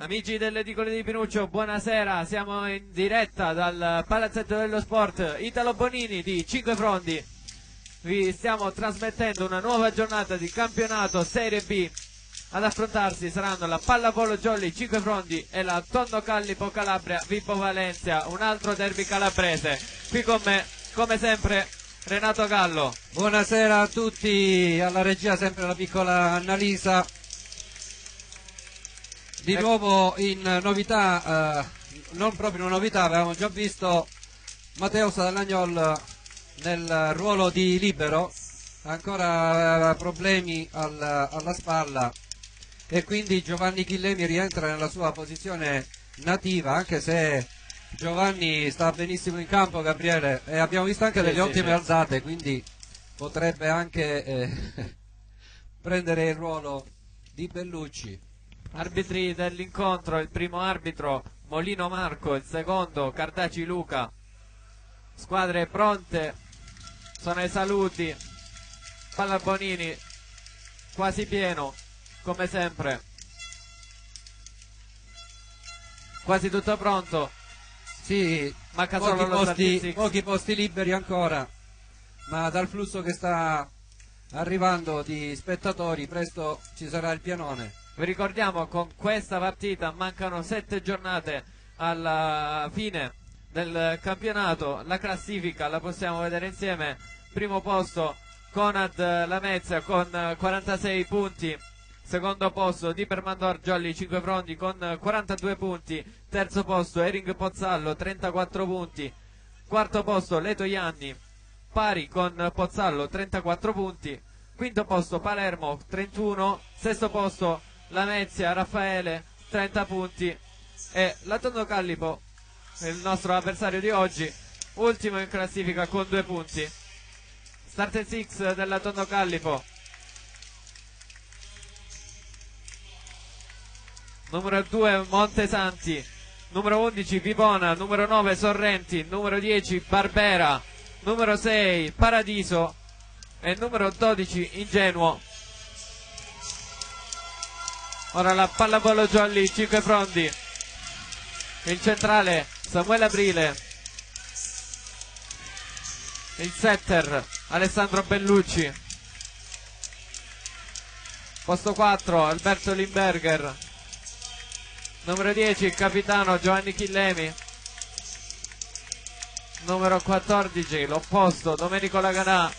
Amici dell'Edicole di Pinuccio, buonasera, siamo in diretta dal Palazzetto dello Sport Italo Bonini di Cinque Frondi. Vi stiamo trasmettendo una nuova giornata di campionato Serie B. Ad affrontarsi saranno la Pallavolo Jolly Cinque Frondi e la Tondo Callipo Calabria Vibo Valencia, un altro derby calabrese. Qui con me, come sempre, Renato Gallo. Buonasera a tutti, alla regia sempre la piccola Annalisa. Di nuovo in novità, non proprio una novità, avevamo già visto Matteo Dall'Agnol nel ruolo di libero, ancora aveva problemi alla spalla e quindi Giovanni Chillemi rientra nella sua posizione nativa, anche se Giovanni sta benissimo in campo, Gabriele, e abbiamo visto anche delle ottime alzate, quindi potrebbe anche prendere il ruolo di Bellucci. Arbitri dell'incontro, il primo arbitro Molino Marco, il secondo Cardaci Luca. Squadre pronte, sono i saluti. Palla Bonini quasi pieno, come sempre. Quasi tutto pronto. Sì, manca solo lo pochi posti liberi ancora, ma dal flusso che sta arrivando di spettatori presto ci sarà il pianone. Vi ricordiamo, con questa partita mancano 7 giornate alla fine del campionato. La classifica la possiamo vedere insieme. Primo posto Conad Lamezia con 46 punti. Secondo posto Di Permandor Jolly Cinque Frondi con 42 punti. Terzo posto Ering Pozzallo 34 punti. Quarto posto Leto Ianni pari con Pozzallo 34 punti. Quinto posto Palermo 31. Sesto posto Lamezia Raffaele 30 punti e la Tondo Callipo, il nostro avversario di oggi, ultimo in classifica con 2 punti. Starting six della Tondo Callipo: numero 2 Montesanti, numero 11 Vipona, numero 9 Sorrenti, numero 10 Barbera, numero 6 Paradiso e numero 12 Ingenuo. Ora la Pallavolo Jolly Cinque Frondi, il centrale Samuele Aprile, il setter Alessandro Bellucci, posto 4 Alberto Limberger, numero 10 il capitano Giovanni Chillemi, numero 14 l'opposto Domenico Laganà,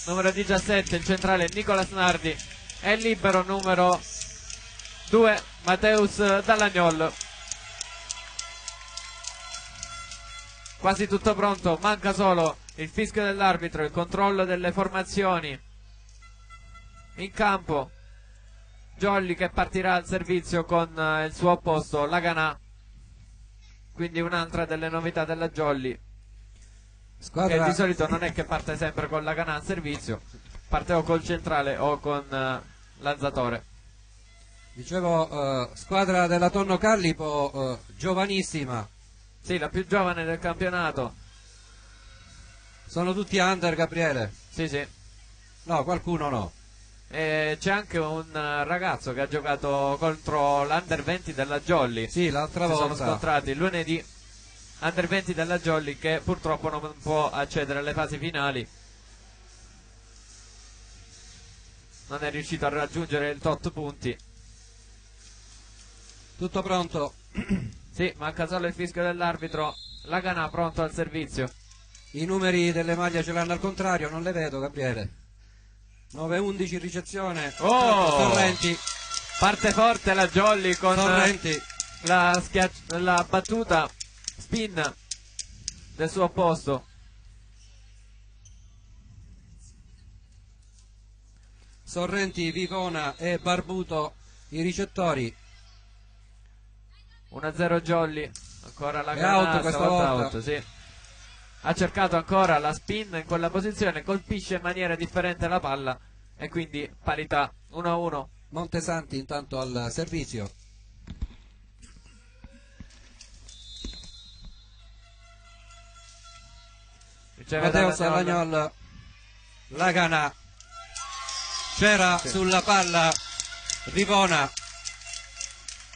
numero 17 il centrale Nicola Snardi e il libero numero 2 Matteus Dall'Agnol. Quasi tutto pronto, manca solo il fischio dell'arbitro, il controllo delle formazioni. In campo Jolly che partirà al servizio con il suo opposto Laganà, quindi un'altra delle novità della Jolly, che di solito non è che parte sempre con Laganà al servizio, parte o col centrale o con l'alzatore. Dicevo, squadra della Tondo Callipo, giovanissima. Sì, la più giovane del campionato. Sono tutti under, Gabriele? Sì, sì. No, qualcuno no. C'è anche un ragazzo che ha giocato contro l'Under 20 della Jolly. Sì, l'altra volta. Si sono scontrati lunedì. Under 20 della Jolly che purtroppo non può accedere alle fasi finali. Non è riuscito a raggiungere il tot punti. Tutto pronto? Sì, manca solo il fischio dell'arbitro. Laganà pronto al servizio. I numeri delle maglie ce l'hanno al contrario, non le vedo, Gabriele. 9-11 in ricezione. Sorrenti. Parte forte la Jolly con Sorrenti. la battuta spin del suo opposto. Sorrenti, Vipona e Barbuto i ricettori. 1-0 Jolly, ancora la out questa volta. Out, sì. Ha cercato ancora la spin in quella posizione, colpisce in maniera differente la palla e quindi parità 1-1. Montesanti intanto al servizio. Matteo Dall'Agnol, Laganà, c'era sulla palla Vipona,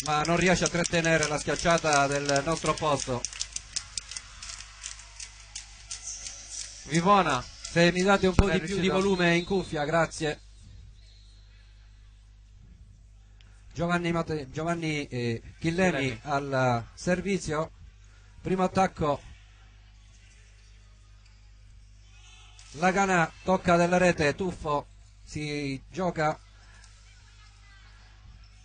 ma non riesce a trattenere la schiacciata del nostro opposto. Vivona, Se mi date un po' non è di più di riuscito. volume in cuffia, grazie. Giovanni Chillemi al servizio, primo attacco, Lagana tocca della rete, tuffo, si gioca,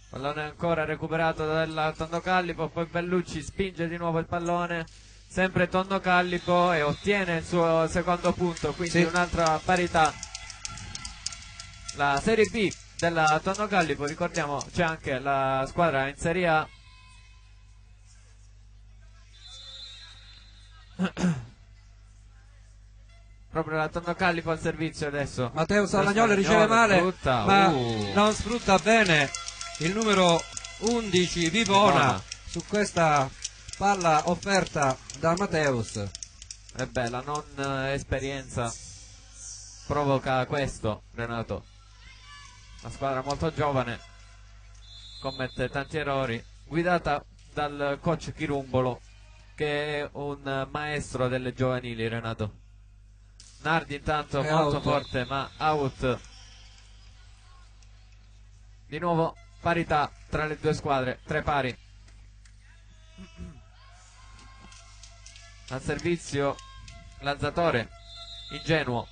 pallone ancora recuperato dal Tondo Callipo, poi Bellucci spinge di nuovo il pallone, sempre Tondo Callipo, e ottiene il suo secondo punto, quindi Sì. un'altra parità. La Serie B della Tondo Callipo, ricordiamo c'è anche la squadra in Serie A. Proprio la Tondo Callipo al servizio adesso. Matteo Salagnoli riceve male, Brutta. ma non sfrutta bene il numero 11 Vivona Vivona. su questa palla offerta da Matteus. E beh, la non esperienza provoca questo, Renato. Una squadra molto giovane, commette tanti errori, guidata dal coach Chirumbolo, che è un maestro delle giovanili, Renato. Nardi intanto È molto out. forte, ma out. Di nuovo parità tra le due squadre, 3 pari. Al servizio Lazzatore, Ingenuo.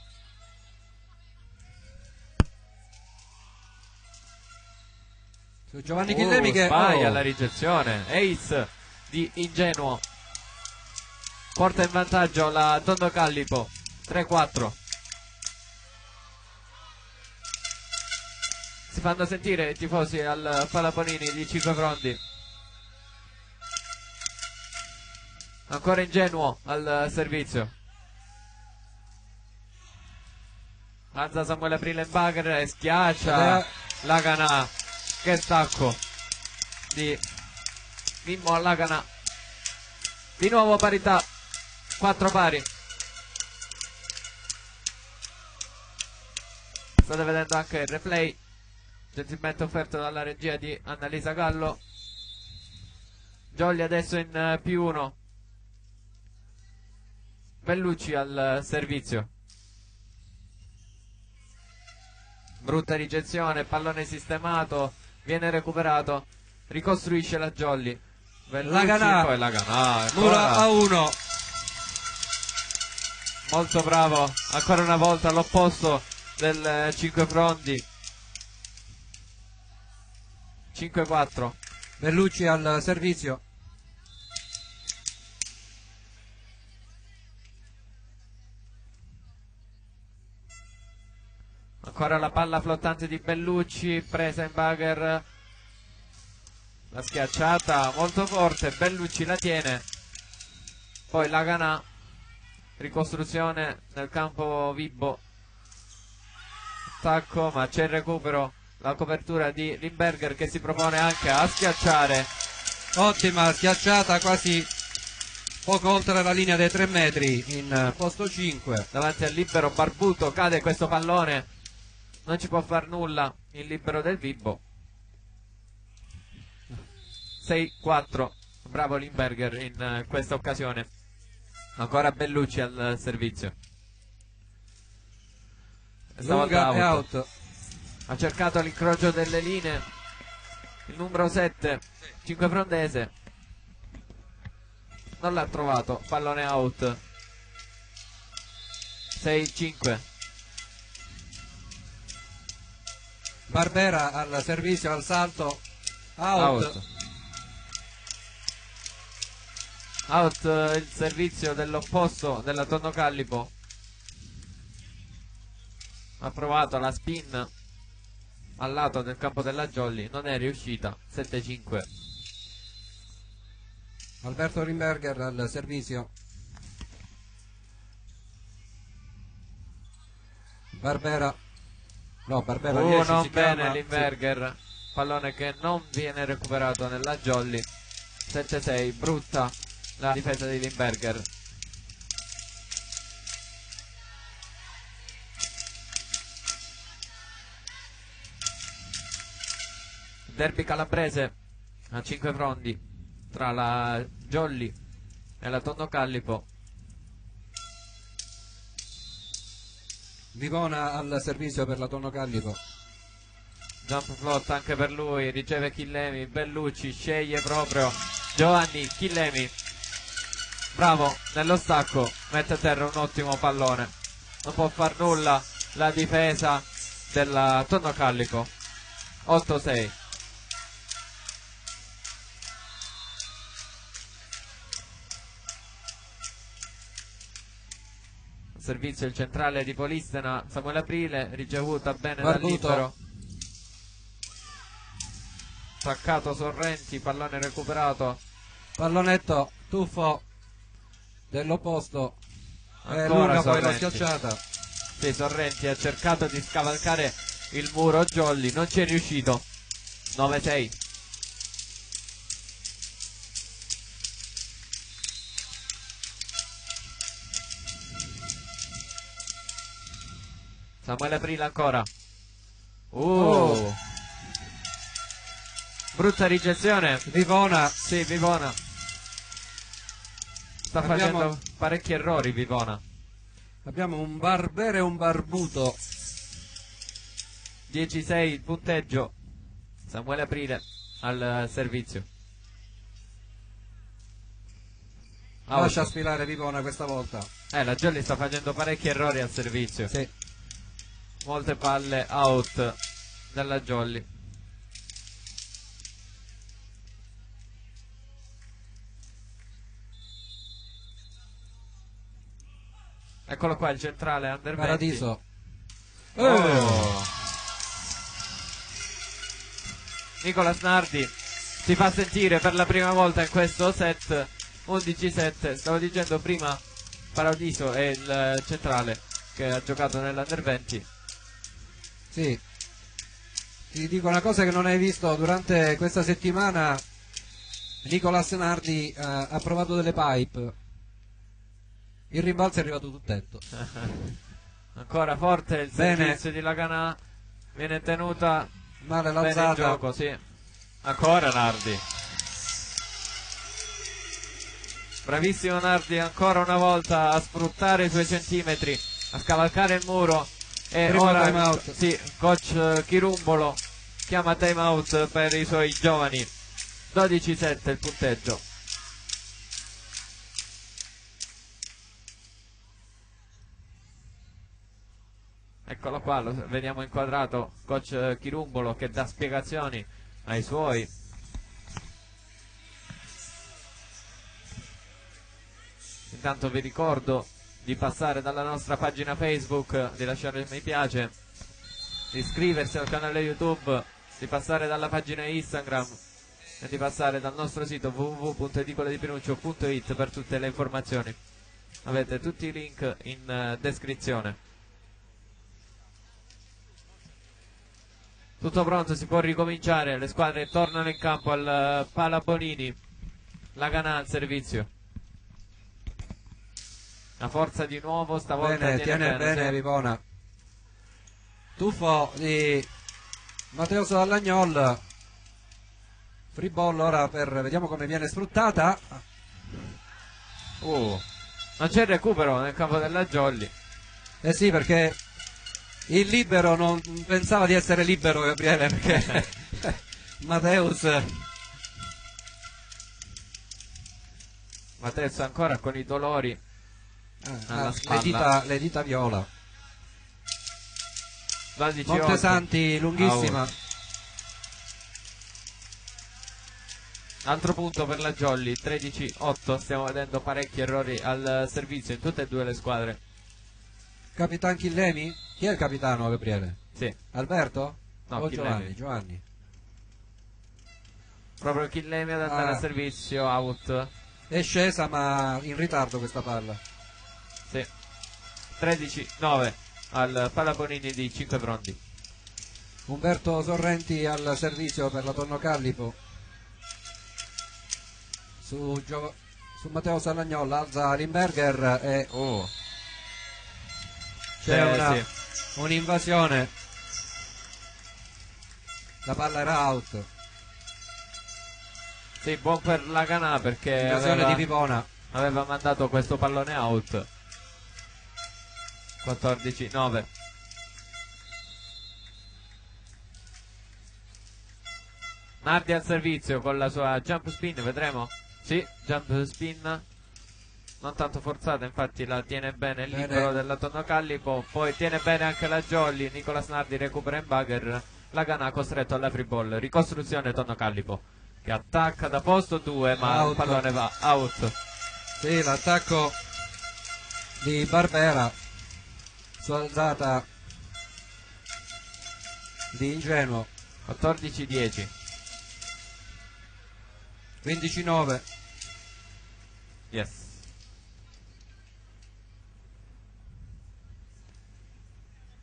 Su Giovanni Chillemi che sbaglia la ricezione. Ace di Ingenuo. Porta in vantaggio la Tondo Callipo. 3-4. Si fanno sentire i tifosi al Palaponini di Cinque Frondi. Ancora Ingenuo al servizio. Alza Samuele Brillenbacher e schiaccia Lagana. Che stacco di Mimmo a Lagana. Di nuovo parità, 4 pari. State vedendo anche il replay, gentilmente offerto dalla regia di Annalisa Gallo. Giolli adesso in +1. Bellucci al servizio. Brutta ricezione, pallone sistemato, viene recuperato, ricostruisce la Giolli. Bellucci, Lagana. poi Lagana. Mura a 1. Molto bravo, ancora una volta l'opposto del Cinque Frondi. 5-4. Bellucci al servizio. Ancora la palla flottante di Bellucci, presa in bagger. La schiacciata molto forte, Bellucci la tiene. Poi Lagana, ricostruzione nel campo Vibbo. Attacco, ma c'è il recupero. La copertura di Limberger che si propone anche a schiacciare. Ottima schiacciata, quasi poco oltre la linea dei 3 metri in posto 5. Davanti al libero Barbuto cade questo pallone. Non ci può far nulla il libero del Vibbo. 6-4. Bravo Limberger in questa occasione. Ancora Bellucci al servizio. Stavolta Lunga e out. out. Ha cercato l'incrocio delle linee il numero 7 Cinquefrondese, non l'ha trovato, pallone out. 6-5. Barbera al servizio, al salto, out. Out il servizio dell'opposto della Tondo Callipo. Ha provato la spin al lato del campo della Jolly, non è riuscita. 7-5. Alberto Rimberger al servizio. Barbera. No, Barbera riesce, Non si bene chiama, Limberger. Pallone che non viene recuperato nella Jolly. 7-6, brutta la difesa di Limberger. Derby calabrese a 5 frondi tra la Jolly e la Tonno Callipo. Vivona al servizio per la Tonno Callipo. Jump flot anche per lui, riceve Chillemi, Bellucci sceglie proprio Giovanni Chillemi, bravo nello stacco, mette a terra un ottimo pallone, non può far nulla la difesa della Tonno Callipo. 8-6. Servizio il centrale di Polistena, Samuele Aprile, ricevuta bene dal Barbuto. libero. Staccato Sorrenti, pallone recuperato. Pallonetto, tuffo dell'opposto. E Ancora lunga poi la Sorrenti. schiacciata. Sì, Sorrenti ha cercato di scavalcare il muro Jolly, non ci è riuscito. 9-6. Samuele Aprile ancora. Oh. Brutta ricezione. Vivona. Sì, Vivona. Sta Abbiamo- facendo parecchi errori Vivona. Abbiamo un Barbero e un Barbuto. 10-6 il punteggio. Samuele Aprile al servizio. Out. Lascia sfilare Vivona questa volta. La Jolly sta facendo parecchi errori al servizio. Sì. Molte palle out della Jolly. Eccolo qua il centrale under 20. Paradiso. Oh. Nicolas Nardi si fa sentire per la prima volta in questo set. 11-7. Stavo dicendo prima Paradiso è il centrale che ha giocato nell'under 20. Sì. Ti dico una cosa che non hai visto durante questa settimana. Nicolas Nardi ha provato delle pipe. Il rimbalzo è arrivato sul tetto. Ancora forte il Bene. servizio di Laganà. Viene tenuta Male bene in l'alzata. gioco, sì. Ancora Nardi. Bravissimo Nardi ancora una volta a sfruttare i suoi centimetri, a scavalcare il muro. E Primo ora time out. sì, coach Chirumbolo chiama time out per i suoi giovani. 12-7 il punteggio. Eccolo qua, lo vediamo inquadrato, coach Chirumbolo che dà spiegazioni ai suoi. Intanto vi ricordo di passare dalla nostra pagina Facebook, di lasciare mi piace, di iscriversi al canale YouTube, di passare dalla pagina Instagram e di passare dal nostro sito www.edicoledipinuccio.it per tutte le informazioni. Avete tutti i link in descrizione. Tutto pronto, si può ricominciare, le squadre tornano in campo al Pala Bonini. Laganà al servizio. La forza di nuovo, stavolta Bene, tiene bene sì. Vivona. Tuffo di Matteo Sallagnol. Free ball ora vediamo come viene sfruttata. Non c'è recupero nel campo della Jolly. Eh sì, perché il libero non pensava di essere libero, Gabriele, perché Mateus Mateus ancora con i dolori alla spalla. le dita viola. 12-8. Montesanti lunghissima. Altro punto per la Jolly, 13-8. Stiamo vedendo parecchi errori al servizio in tutte e due le squadre. Capitan Chillemi? Chi è il capitano, Gabriele? Sì, Alberto? No, o Chillemi. Giovanni? proprio Chillemi ad andare al servizio, out. È scesa ma in ritardo questa palla. Sì. 13-9 al Pala Bonini di 5 frondi. Umberto Sorrenti al servizio per la Tonno Callipo. Su Matteo Salagnola alza Limberger e c'è un'invasione. La palla era out. Sì, buon per la Canà perché Invasione di Vivona. aveva mandato questo pallone out. 14-9. Nardi al servizio con la sua jump spin, vedremo. Sì, jump spin non tanto forzata, infatti la tiene bene il libero della Tonno Callipo, poi tiene bene anche la Jolly. Nicolas Nardi recupera in bugger, la Gana costretto alla free ball. Ricostruzione Tonno Callipo che attacca da posto 2, ma il pallone va out. Sì, l'attacco di Barbera su alzata di Ingenuo. 14-10. 15-9. Yes.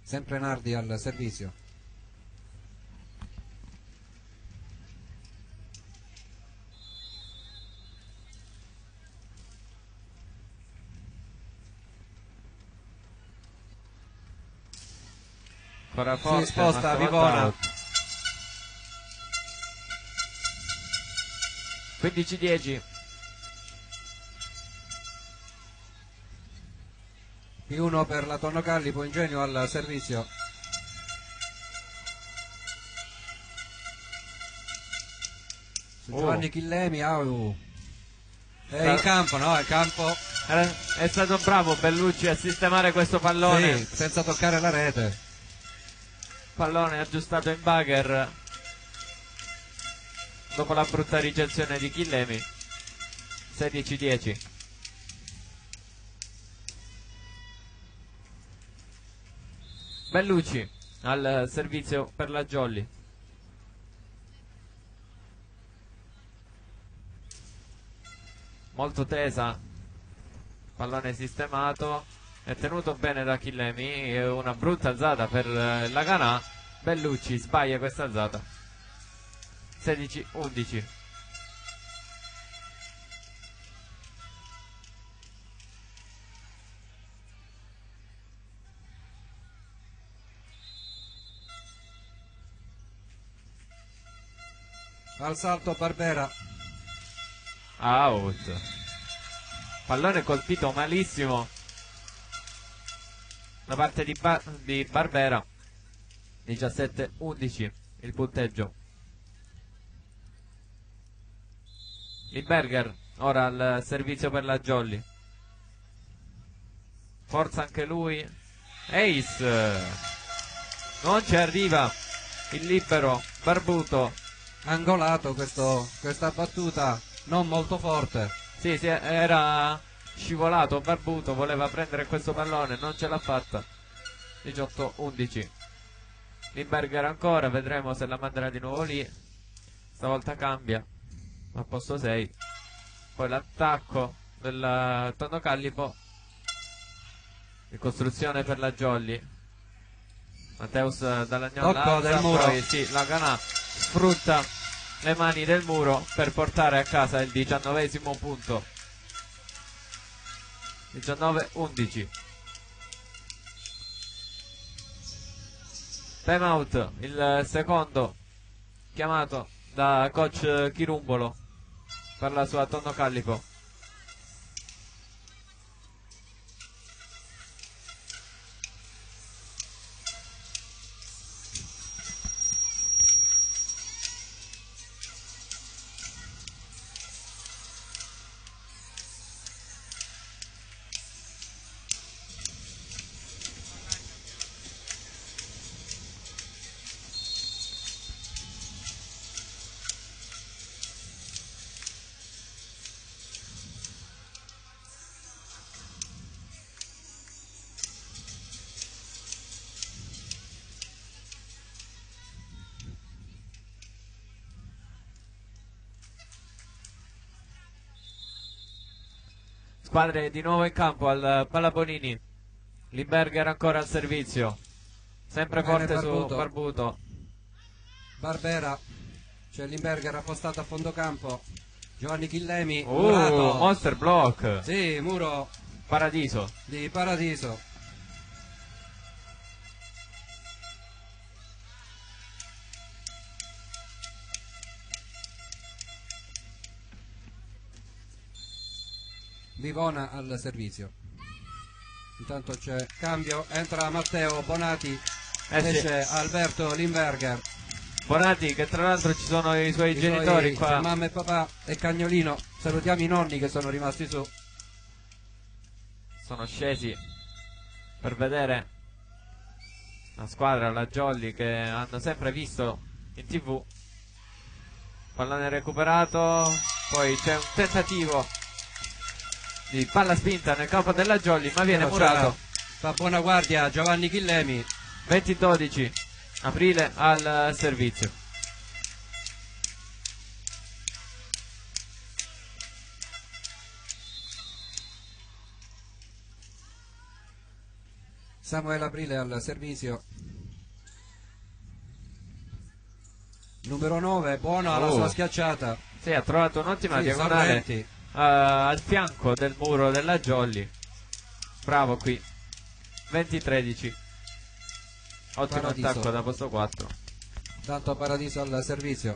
Sempre Nardi al servizio. Ancora forte, si sposta Vivona. 15-10. Più uno per la Tonno Callipo, Ingenio al servizio. Giovanni Chillemi, è in campo, no? È in campo. È stato bravo Bellucci a sistemare questo pallone. Sì, senza toccare la rete. Pallone aggiustato in bugger dopo la brutta ricezione di Chillemi. 16-10. Bellucci al servizio per la Jolly. Molto tesa, pallone sistemato, è tenuto bene da Chillemi, è una brutta alzata per la Canà. Bellucci sbaglia questa alzata. 16-11. Al salto Barbera. Out. Pallone colpito malissimo da parte di Barbera. 17-11 il punteggio. Limberger ora al servizio per la Jolly. Forza anche lui. Ace. Non ci arriva il libero Barbuto. Angolato questa battuta non molto forte. Sì, era scivolato Barbuto, voleva prendere questo pallone, non ce l'ha fatta. 18-11. Limberger ancora, vedremo se la manderà di nuovo lì. Stavolta cambia al posto 6. Poi l'attacco del Tonno Callipo. Ricostruzione per la Jolly. Matteus Dall'Agnola del muro. Poi sì, la Canà sfrutta le mani del muro per portare a casa il 19esimo punto. 19-11. Time out, il secondo chiamato da coach Chirumbolo per la sua Tonno Callipo. Squadre di nuovo in campo al Pallabonini. Limberger ancora al servizio. Sempre forte su Barbuto. Barbera. C'è Limberger appostato a fondo campo. Giovanni Chillemi. Monster block. Sì, muro Paradiso. di Paradiso. Vivona al servizio. Intanto c'è cambio, entra Matteo Bonati, esce sì. Alberto Limberger. Bonati, che tra l'altro ci sono i suoi genitori qua. Mamma e papà e Cagnolino. Salutiamo i nonni che sono rimasti su. Sono scesi per vedere la squadra, la Jolly, che hanno sempre visto in TV. Pallone recuperato, poi c'è un tentativo di palla spinta nel campo della Jolly, ma viene murato. Fa buona guardia Giovanni Chillemi. 20-12, Aprile al servizio. Samuele Aprile al servizio. Numero 9, buono alla sua schiacciata. Sì, ha trovato un'ottima Sì, diagonale al fianco del muro della Jolly. Bravo qui. 20-13. Ottimo Paradiso. attacco da posto 4. Tanto Paradiso al servizio.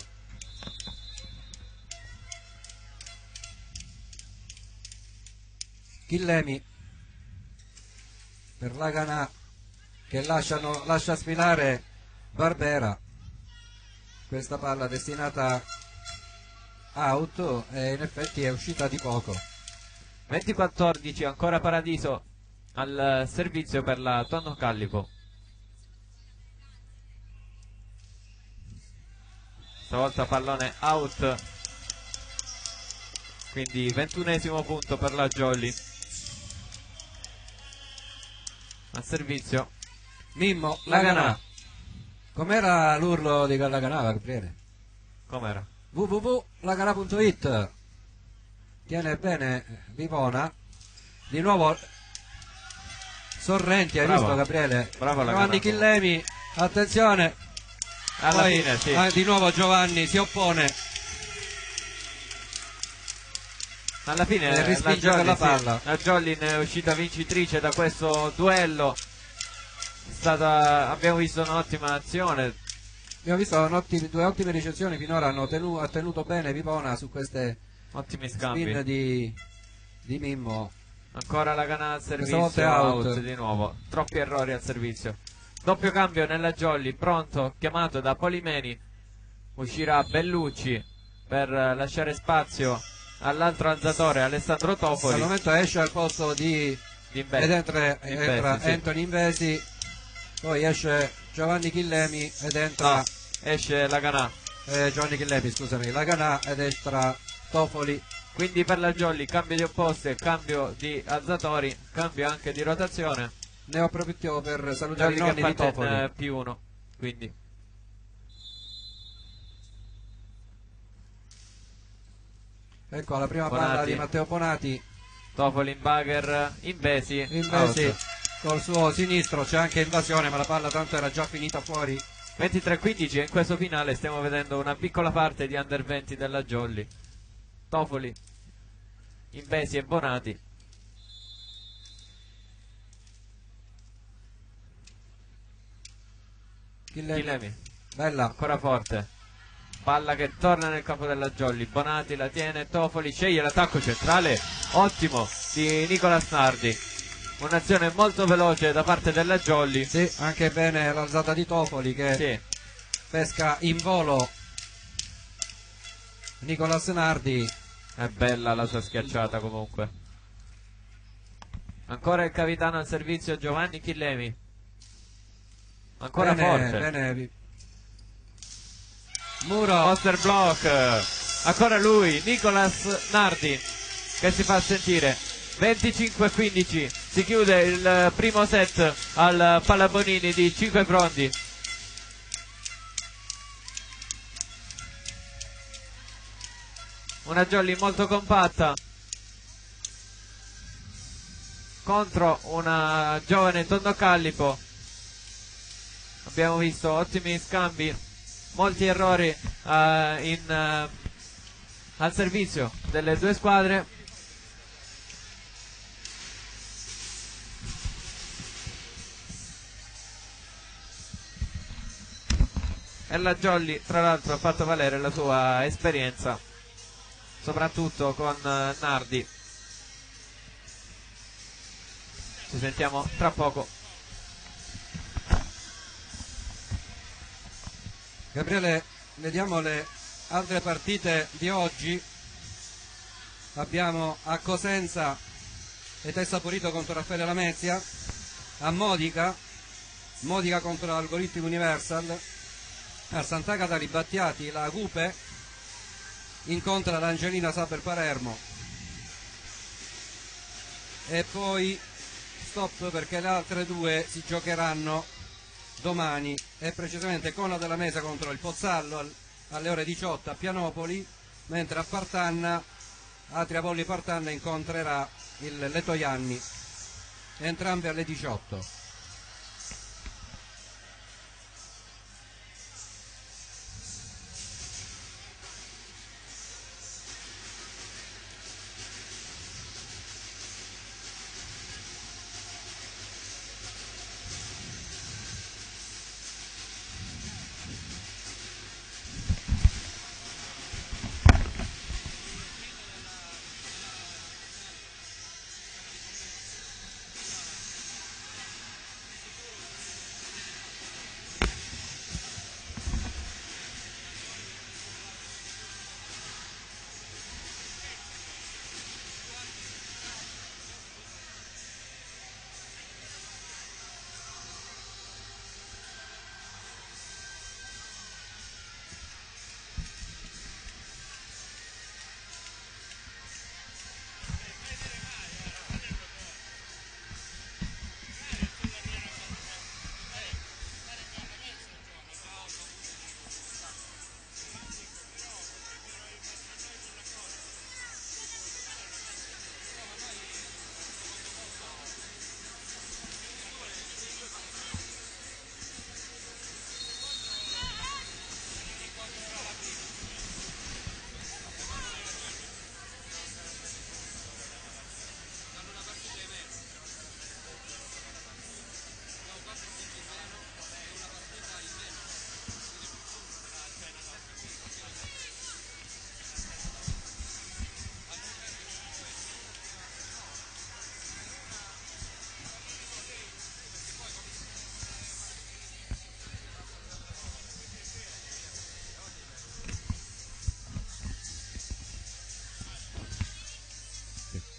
Chillemi per Laganà, che lascia sfilare Barbera. Questa palla destinata out e in effetti è uscita di poco. 20-14, ancora Paradiso al servizio per la Tonno Callipo. Stavolta pallone out, quindi 21esimo punto per la Jolly. Al servizio Mimmo Laganà. Com'era l'urlo di Laganà, Gabriele? com'era? www.laganà.it. Tiene bene Vivona. Di nuovo Sorrenti, hai Bravo. visto Gabriele? Bravo Laganà. Giovanni Chillemi, attenzione. Alla Poi, fine sì. di nuovo Giovanni si oppone. Alla fine E respinge la Jolly, per la palla. sì, la Jolly ne è uscita vincitrice da questo duello. Abbiamo visto un'ottima azione. Abbiamo visto due ottime ricezioni finora, ha tenuto bene Vivona su queste Ottimi scambi. spin di Mimmo. Ancora la Laganà al servizio, volta è out. di nuovo. Troppi errori al servizio. Doppio cambio nella Jolly, pronto, chiamato da Polimeni. Uscirà Bellucci per lasciare spazio all'altro alzatore, Alessandro Tofoli. Al momento esce al posto ed entra sì. Anthony Invesi, poi esce Giovanni Chillemi ed entra No, esce Laganà. Giovanni Chillemi, scusami, Laganà ed entra Tofoli. Quindi per la Jolly cambio di opposte, cambio di alzatori, cambio anche di rotazione. Ne approfitto per salutare i Jolly che nonni di parte Tofoli. in +1, quindi Ecco la prima Bonati. palla di Matteo Bonati. Tofoli in bagger, Invesi, Invesi out. col suo sinistro, c'è anche invasione, ma la palla tanto era già finita fuori. 23-15 e in questo finale stiamo vedendo una piccola parte di under 20 della Jolly. Tofoli, Invesi e Bonati. Chillemi, Bella. ancora forte. Palla che torna nel campo della Jolly. Bonati la tiene, Tofoli sceglie l'attacco centrale. Ottimo di Nicolas Nardi. Un'azione molto veloce da parte della Jolly. Sì, anche bene l'alzata di Tofoli che Sì. pesca in volo Nicolas Nardi. È bella la sua schiacciata comunque. Ancora il capitano al servizio, Giovanni Chillemi. Ancora forte. Bene. Muro. Osterblock. Ancora lui, Nicolas Nardi, che si fa sentire. 25-15. Si chiude il primo set al Pallabonini di 5 Brondi. Una Jolly molto compatta contro una giovane Tonno Callipo. Abbiamo visto ottimi scambi, molti errori al servizio delle due squadre. E la Jolly tra l'altro ha fatto valere la sua esperienza, soprattutto con Nardi. sentiamo tra poco. Gabriele, vediamo le altre partite di oggi. Abbiamo a Cosenza Etei Saporito contro Raffaele Lamezia, a Modica contro Algoritmi Universal, a Sant'Agata di Battiati la Cupe incontra l'Angelina Saper Palermo, e poi stop perché le altre due si giocheranno domani, e precisamente Cona della Mesa contro il Pozzallo alle ore 18 a Pianopoli, mentre a Partanna Atria Polli Partanna incontrerà il Letoianni, entrambi alle 18.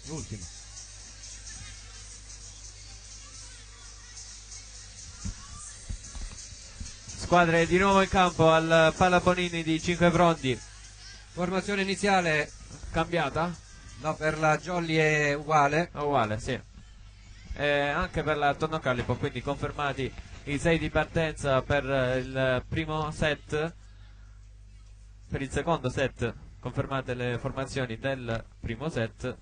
L'ultimo. Squadre di nuovo in campo al Pallabonini di 5 Pronti. Formazione iniziale Cambiata? no, per la Jolly è uguale. Uguale, sì. Anche per la Tonno Callipo, quindi confermati i 6 di partenza per il primo set. Per il secondo set confermate le formazioni del primo set.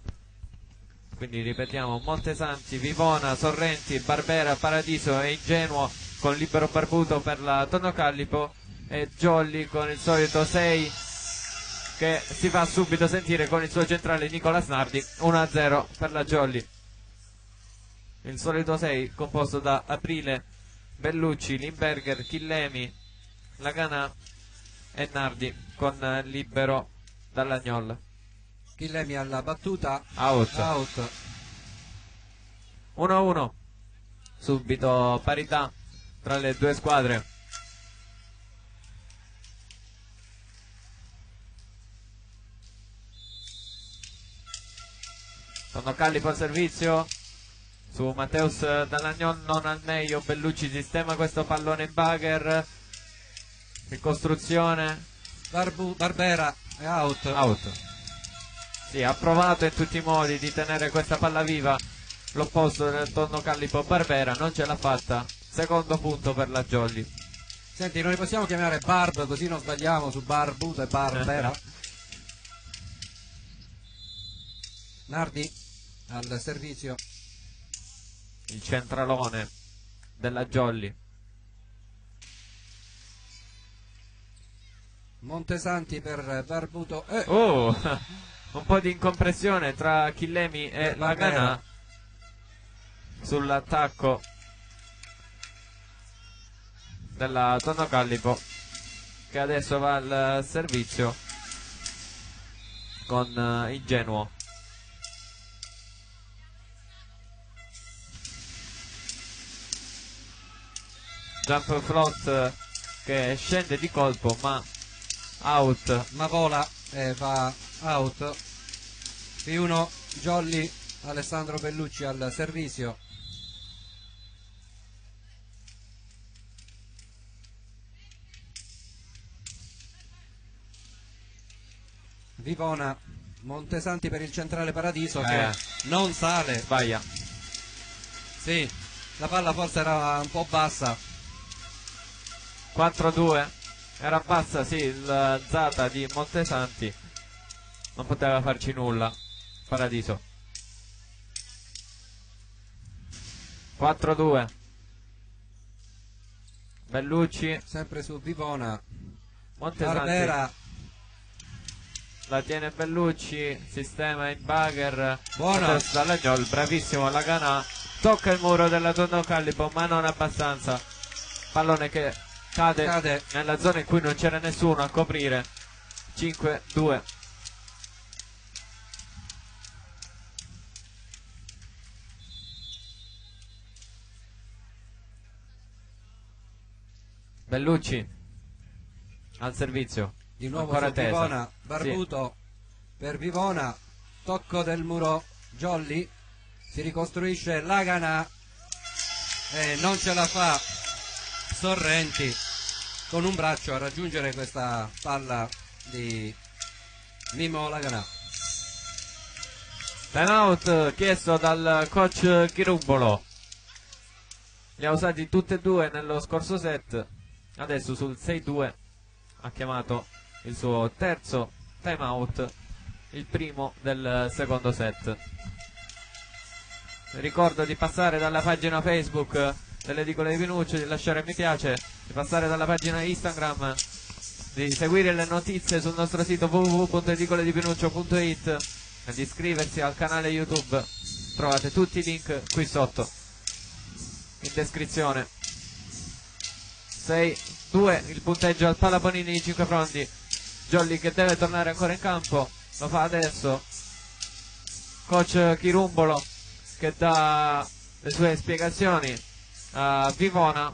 Quindi ripetiamo: Montesanti, Vivona, Sorrenti, Barbera, Paradiso e Ingenuo con Libero Barbuto per la Tonno Callipo, e Jolly con il solito 6 che si fa subito sentire con il suo centrale Nicola Snardi. 1-0 per la Jolly. Il solito 6 composto da Aprile, Bellucci, Limberger, Chillemi, Lagana e Nardi con libero dall'Agnol. Chillemi alla battuta Out. 1-1. Subito parità tra le due squadre. Tonno Callipo al servizio su Matteus Dall'Agnol, non al meglio. Bellucci sistema questo pallone in bugger, ricostruzione, Barbera è out. Sì, ha provato in tutti i modi di tenere questa palla viva l'opposto del Tonno Callipo Barbera, non ce l'ha fatta. Secondo punto per la Jolly. Senti, non li possiamo chiamare Barb così non sbagliamo su Barbuto e Barbera. Nardi al servizio, Il centralone della Jolly. Montesanti per Barbuto. Un po' di incompressione tra Chillemi e Lagana sull'attacco della Tonno Callipo, che adesso va al servizio con Ingenuo. jump float che scende di colpo ma out. Ma vola e va out. P1 Jolly, Alessandro Bellucci al servizio. Vivona, Montesanti per il centrale Paradiso che non sale. Sbaglia. Sì, la palla forse era un po' bassa. 4-2. Era bassa, sì, il Zata di Montesanti. Non poteva farci nulla. Paradiso. 4-2. Bellucci. Sempre su Vivona. Montesanti. Barbera. La tiene Bellucci, sistema in bugger. Buona. Dall'Agnol, bravissimo Laganà. Tocca il muro della Tonno Callipo, ma non abbastanza. Pallone che cade nella zona in cui non c'era nessuno a coprire. 5-2. Bellucci al servizio. Di nuovo Ancora su tesa. Vivona, Barbuto per Vivona, tocco del muro Jolly, si ricostruisce Laganà e non ce la fa Sorrenti con un braccio a raggiungere questa palla di Mimo Laganà. Time out chiesto dal coach Chirumbolo. Li ha usati tutti e due nello scorso set. Adesso sul 6-2 ha chiamato il suo terzo time out, il primo del secondo set. Ricordo di passare dalla pagina Facebook delle Edicole di Pinuccio, di lasciare mi piace, di passare dalla pagina Instagram, di seguire le notizie sul nostro sito www.edicoledipinuccio.it e di iscriversi al canale YouTube. Trovate tutti i link qui sotto in descrizione. 6-2 il punteggio al Palaponini di 5 frondi. Jolly che deve tornare ancora in campo, lo fa adesso. Coach Chirumbolo che dà le sue spiegazioni a Vivona.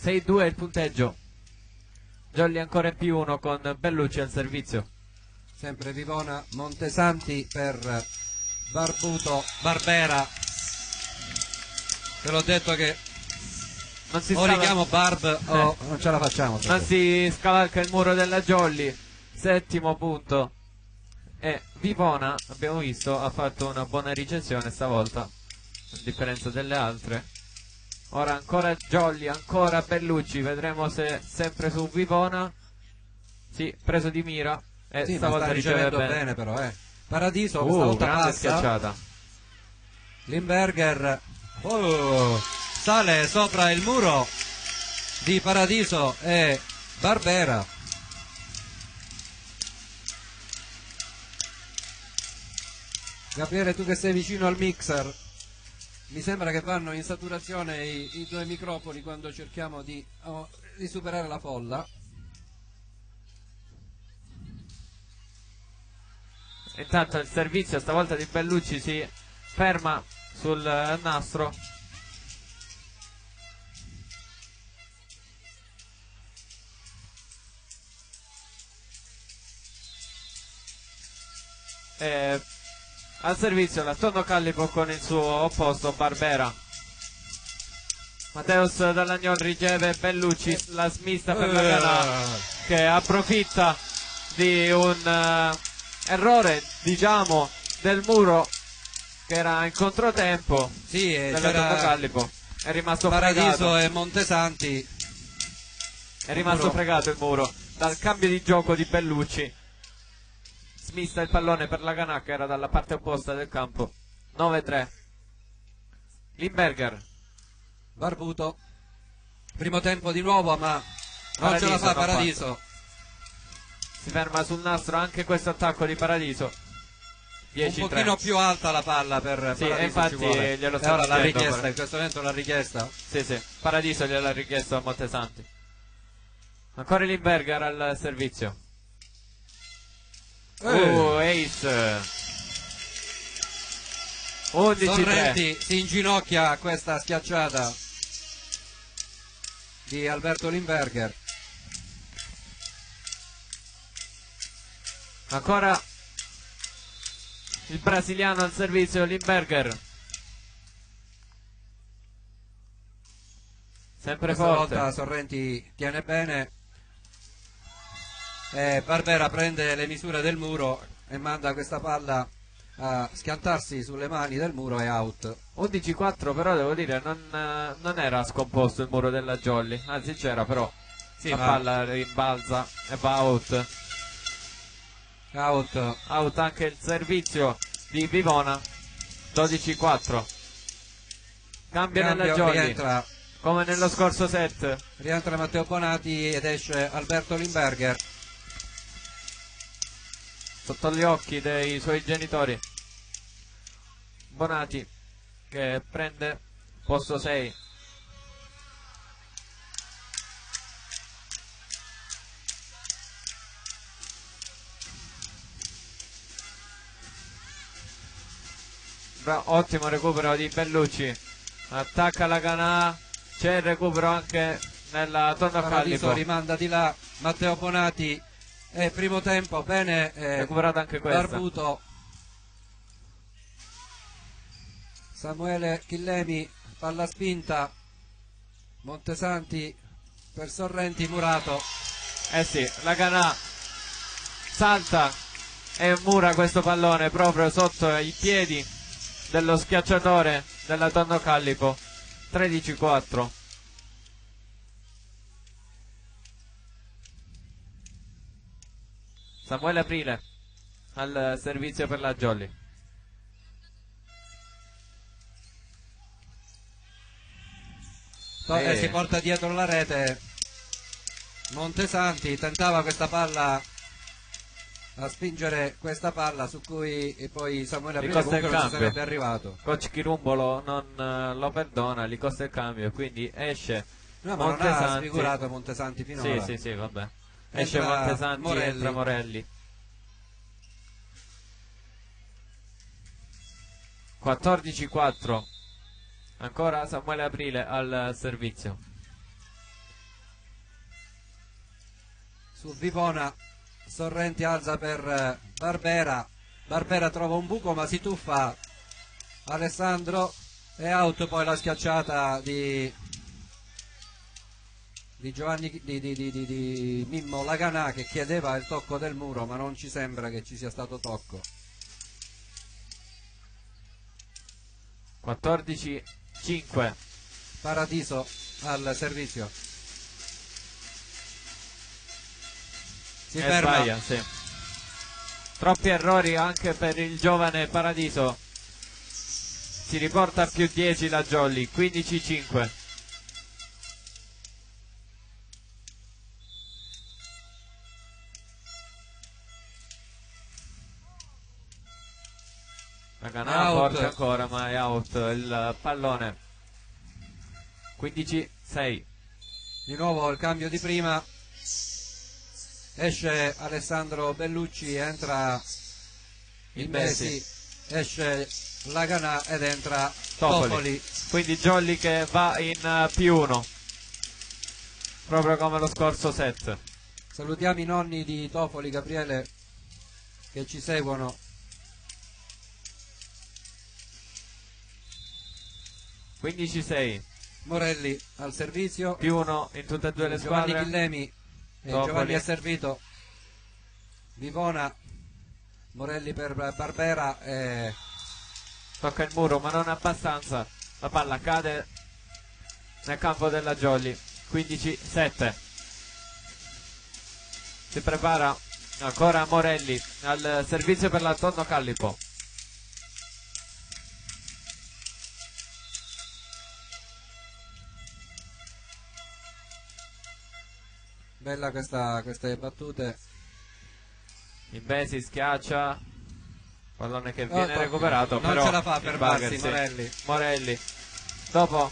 (6-2) il punteggio. Jolly ancora in P1 con Bellucci al servizio. Sempre Vivona, Montesanti per Barbuto, Barbera. Te l'ho detto che Non si o richiamo Barb o non ce la facciamo. Non si scavalca il muro della Jolly. Settimo punto. E Vivona, abbiamo visto, ha fatto una buona ricezione stavolta, a differenza delle altre. Ora ancora Jolly, ancora Bellucci. Vedremo se sempre su Vivona. Sì, preso di mira. E Sì, stavolta sta riceve ricevendo bene. bene però, Paradiso, stavolta grande passa. schiacciata. Limberger sale sopra il muro di Paradiso e Barbera. Gabriele, tu che sei vicino al mixer, mi sembra che vanno in saturazione i due microfoni quando cerchiamo di superare la folla. Intanto il servizio stavolta di Bellucci si ferma sul nastro. E al servizio la Tonno Callipo con il suo opposto Barbera. Mateus Dall'Agnol riceve Bellucci, la smista per la gara che approfitta di un errore, diciamo, del muro che era in controtempo. Sì, della Tonno Callipo. È rimasto Paradiso fregato. e Montesanti. È rimasto fregato il muro dal cambio di gioco di Bellucci. Smista il pallone per la Ganà che era dalla parte opposta del campo. 9-3. Limberger. Barbuto. Primo tempo di nuovo, ma non ce la fa Paradiso. Si ferma sul nastro anche questo attacco di Paradiso. 10-3. Un pochino più alta la palla per sì, Paradiso. infatti glielo sta ora la richiesta, per... in questo momento la richiesta. Sì, sì. Paradiso gliel'ha richiesto a Montesanti. Ancora Limberger al servizio. Ace. 11-3. Sorrenti si inginocchia a questa schiacciata di Alberto Limberger. Ancora il brasiliano al servizio, Limberger. Sempre Questa forte. volta Sorrenti tiene bene e Barbera prende le misure del muro e manda questa palla a schiantarsi sulle mani del muro e out. 11-4, però devo dire non era scomposto il muro della Jolly, anzi c'era, però Sì, la ma palla rimbalza e va out. out. Anche il servizio di Vivona. 12-4. Cambio nella Jolly Rientra, come nello scorso set. rientra Matteo Bonati ed esce Alberto Limberger. Sotto gli occhi dei suoi genitori. Bonati che prende posto 6. Ottimo recupero di Bellucci. Attacca la Canà. C'è il recupero anche nella tonda Paradiso Callipo. rimanda di là Matteo Bonati e primo tempo bene Recuperata anche questa. Barbuto. Samuele Chillemi, palla spinta, Montesanti per Sorrenti, Murato. Eh sì, la Canà salta e mura questo pallone proprio sotto i piedi dello schiacciatore della Tondo Callipo. 13-4. Samuele Aprile al servizio per la Jolly. Si porta dietro la rete Montesanti, tentava questa palla a spingere questa palla su cui poi Samuele Gli Aprile costa il comunque non ci cambio. sarebbe arrivato. Coach Chirumbolo non lo perdona, gli costa il cambio, quindi esce No, ma non ha Montesanti. sfigurato Montesanti finora. Sì, vabbè. Esce Entra Montesanti, Morelli. entra Morelli. 14-4. Ancora Samuele Aprile al servizio. Su Vivona Sorrenti alza per Barbera. Barbera trova un buco ma si tuffa Alessandro e out. Poi la schiacciata di Giovanni di Mimmo Laganà che chiedeva il tocco del muro, ma non ci sembra che ci sia stato tocco. 14-5. Paradiso al servizio. Si E ferma. sbaglia, sì. Troppi errori anche per il giovane Paradiso. Si riporta a più 10 la Jolly. 15-5. La Canà Out. forte ancora, ma è out il pallone. 15-6. Di nuovo il cambio di prima. Esce Alessandro Bellucci, entra il Messi, esce Laganà ed entra Topoli. Quindi Jolly che va in più 1, proprio come lo scorso set. Salutiamo i nonni di Topoli, Gabriele, che ci seguono. Morelli al servizio, più 1 in tutte e due le Giovanni squadre. Chillemi e Topoli. Giovanni è servito. Vivona, Morelli per Barbera e Tocca il muro ma non abbastanza, la palla cade nel campo della Jolly. 15-7. Si prepara ancora Morelli al servizio per la Tonno Callipo. bella queste battute. Imbesi schiaccia, pallone che viene Oh, recuperato, non però ce la fa a il fermarsi, Bagger, sì. Morelli. Morelli dopo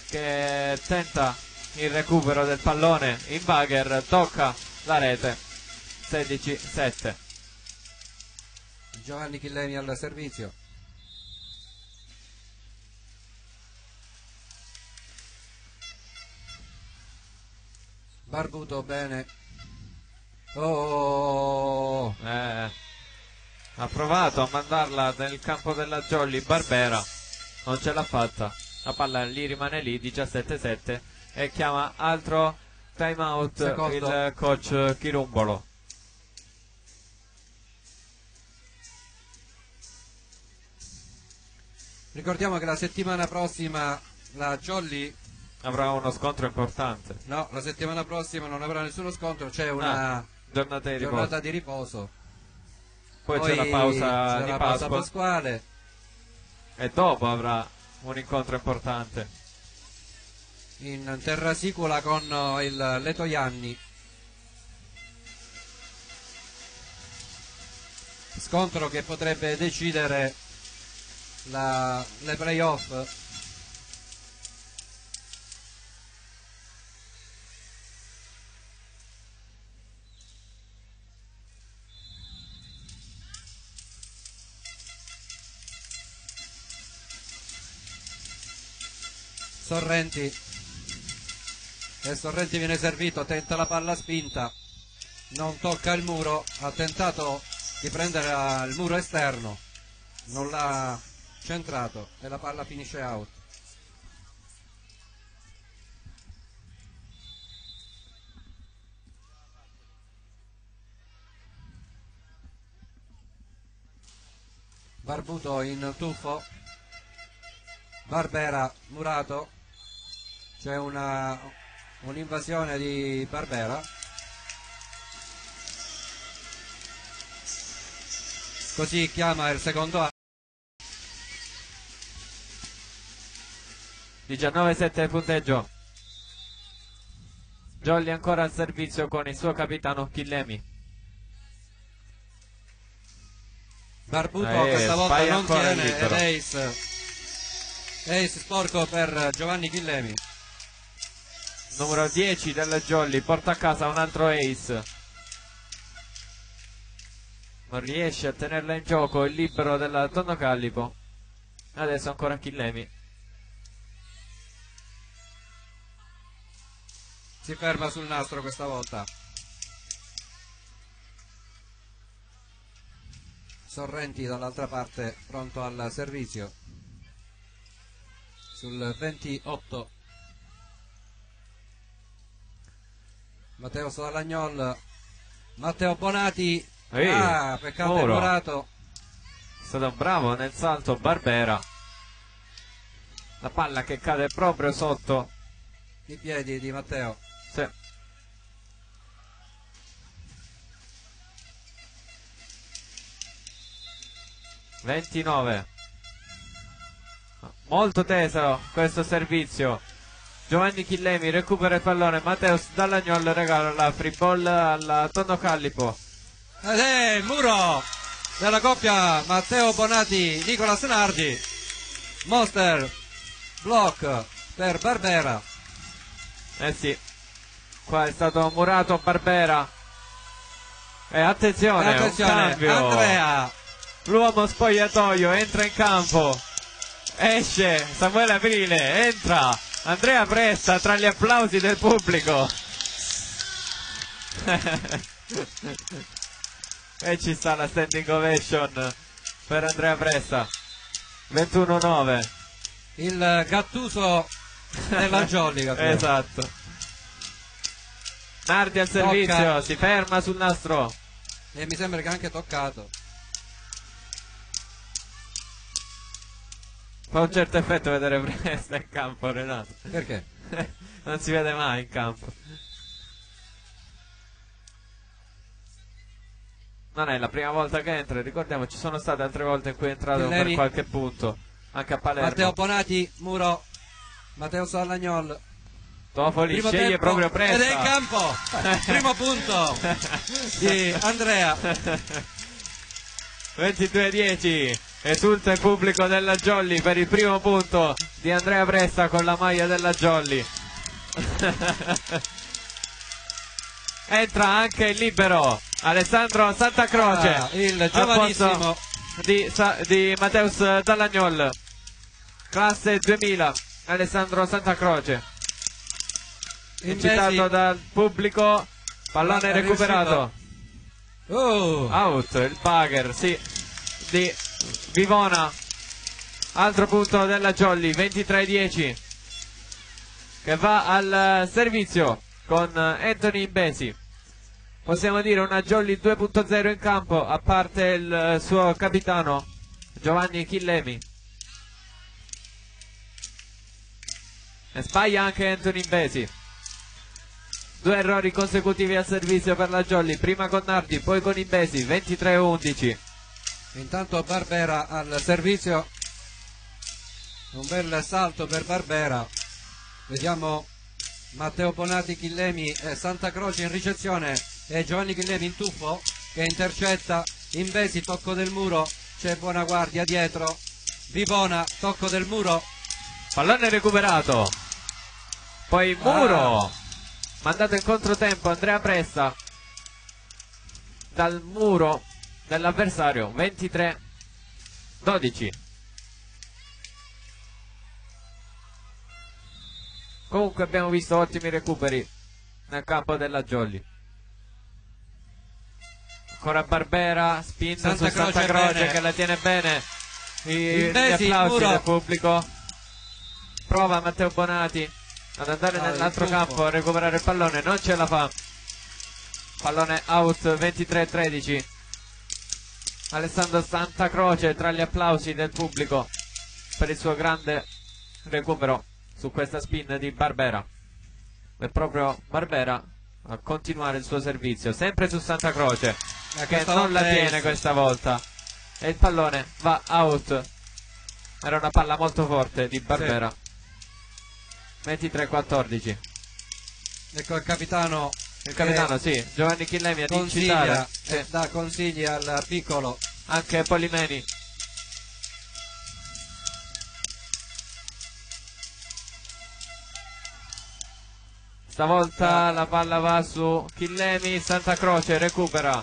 che tenta il recupero del pallone in Bagger tocca la rete. 16-7. Giovanni Chillemi al servizio. Barbuto bene. Oh, ha provato a mandarla nel campo della Jolly Barbera, non ce l'ha fatta, la palla lì rimane lì, 17-7, e chiama altro time out il coach Chirumbolo. ricordiamo che la settimana prossima la Jolly avrà uno scontro importante. No, la settimana prossima non avrà nessuno scontro, c'è una giornata di riposo. Poi c'è la pausa di la Pasqua pasquale e dopo avrà un incontro importante in terra sicula con il Letojanni. Scontro che potrebbe decidere le playoff. Sorrenti viene servito, tenta la palla spinta, non tocca il muro, ha tentato di prendere il muro esterno, non l'ha centrato e la palla finisce out. Barbuto in tuffo, Barbera murato, c'è un'invasione di Barbera, così chiama il secondo anno. 19-7 il punteggio. Jolly ancora al servizio con il suo capitano Chillemi. Barbuto questa volta non tiene ed ace sporco per Giovanni Chillemi. Numero 10 del Jolly porta a casa un altro ace, non riesce a tenerla in gioco il libero del Tonno Callipo. Adesso ancora Chillemi, si ferma sul nastro questa volta. Sorrenti dall'altra parte pronto al servizio sul 28. Matteo Salagnol, Matteo Bonati, peccato Muro. è murato. È stato bravo nel salto Barbera, la palla che cade proprio sotto I piedi di Matteo. sì. (29) molto teso questo servizio. Giovanni Chillemi recupera il pallone, Matteo Dall'Agnol regala la free ball al Tonno Callipo. Ed è il muro della coppia Matteo Bonati Nicolas Nardi. Monster block per Barbera. Sì, qua è stato murato Barbera. E attenzione, un cambio. Andrea, L'uomo spogliatoio entra in campo, esce Samuele Aprile, entra Andrea Presta tra gli applausi del pubblico. E ci sta la standing ovation per Andrea Presta. 21-9. il Gattuso della Jolly. Esatto. Nardi al servizio, Tocca. si ferma sul nastro. E mi sembra che ha anche toccato. Fa un certo effetto vedere Presta in campo, Renato. Perché? Non si vede mai in campo. Non è la prima volta che entra, ricordiamo, ci sono state altre volte in cui è entrato Chillemi. per qualche punto, anche a Palermo. Matteo Bonati, muro, Matteo Salagnol. Tofoli Primo sceglie tempo, proprio Presta. ed è in campo. Primo punto di Andrea. 22-10. Esulta il pubblico della Jolly per il primo punto di Andrea Presta con la maglia della Jolly. Entra anche il libero Alessandro Santacroce, il giovanissimo al posto di Mateus Dall'Agnol, classe 2000. Alessandro Santacroce. incitato dal pubblico, pallone recuperato. Out, il bugger, sì, di Vivona. Altro punto della Jolly, 23-10, che va al servizio con Anthony Imbesi. Possiamo dire una Jolly 2.0 in campo, a parte il suo capitano Giovanni Chillemi. E sbaglia anche Anthony Imbesi. 2 errori consecutivi al servizio per la Jolly, prima con Nardi, poi con Imbesi, 23-11. Intanto Barbera al servizio, un bel salto per Barbera. Vediamo Matteo Bonati, Chillemi e Santa Croce in ricezione e Giovanni Chillemi in tuffo che intercetta. Imbesi, tocco del muro, c'è Buona Guardia dietro. Vivona, tocco del muro, Pallone recuperato, poi muro, mandato in controtempo Andrea Presta dal muro dell'avversario, 23-12. Comunque abbiamo visto ottimi recuperi nel campo della Jolly. Ancora Barbera, spinta su Santa Croce che la tiene bene. Gli applausi del pubblico. Prova Matteo Bonati ad andare nell'altro campo a recuperare il pallone, non ce la fa. Pallone out, 23-13. Alessandro Santa Croce tra gli applausi del pubblico per il suo grande recupero su questa spin di Barbera. E proprio Barbera a continuare il suo servizio, sempre su Santa Croce, che non la tiene questa volta. E il pallone va out. Era una palla molto forte di Barbera. Sì. 23-14. Ecco il capitano. Il capitano, sì, Giovanni Chillemi ad incitare. Dà consigli al piccolo. Anche Polimeni. Stavolta la palla va su Chillemi, Santa Croce recupera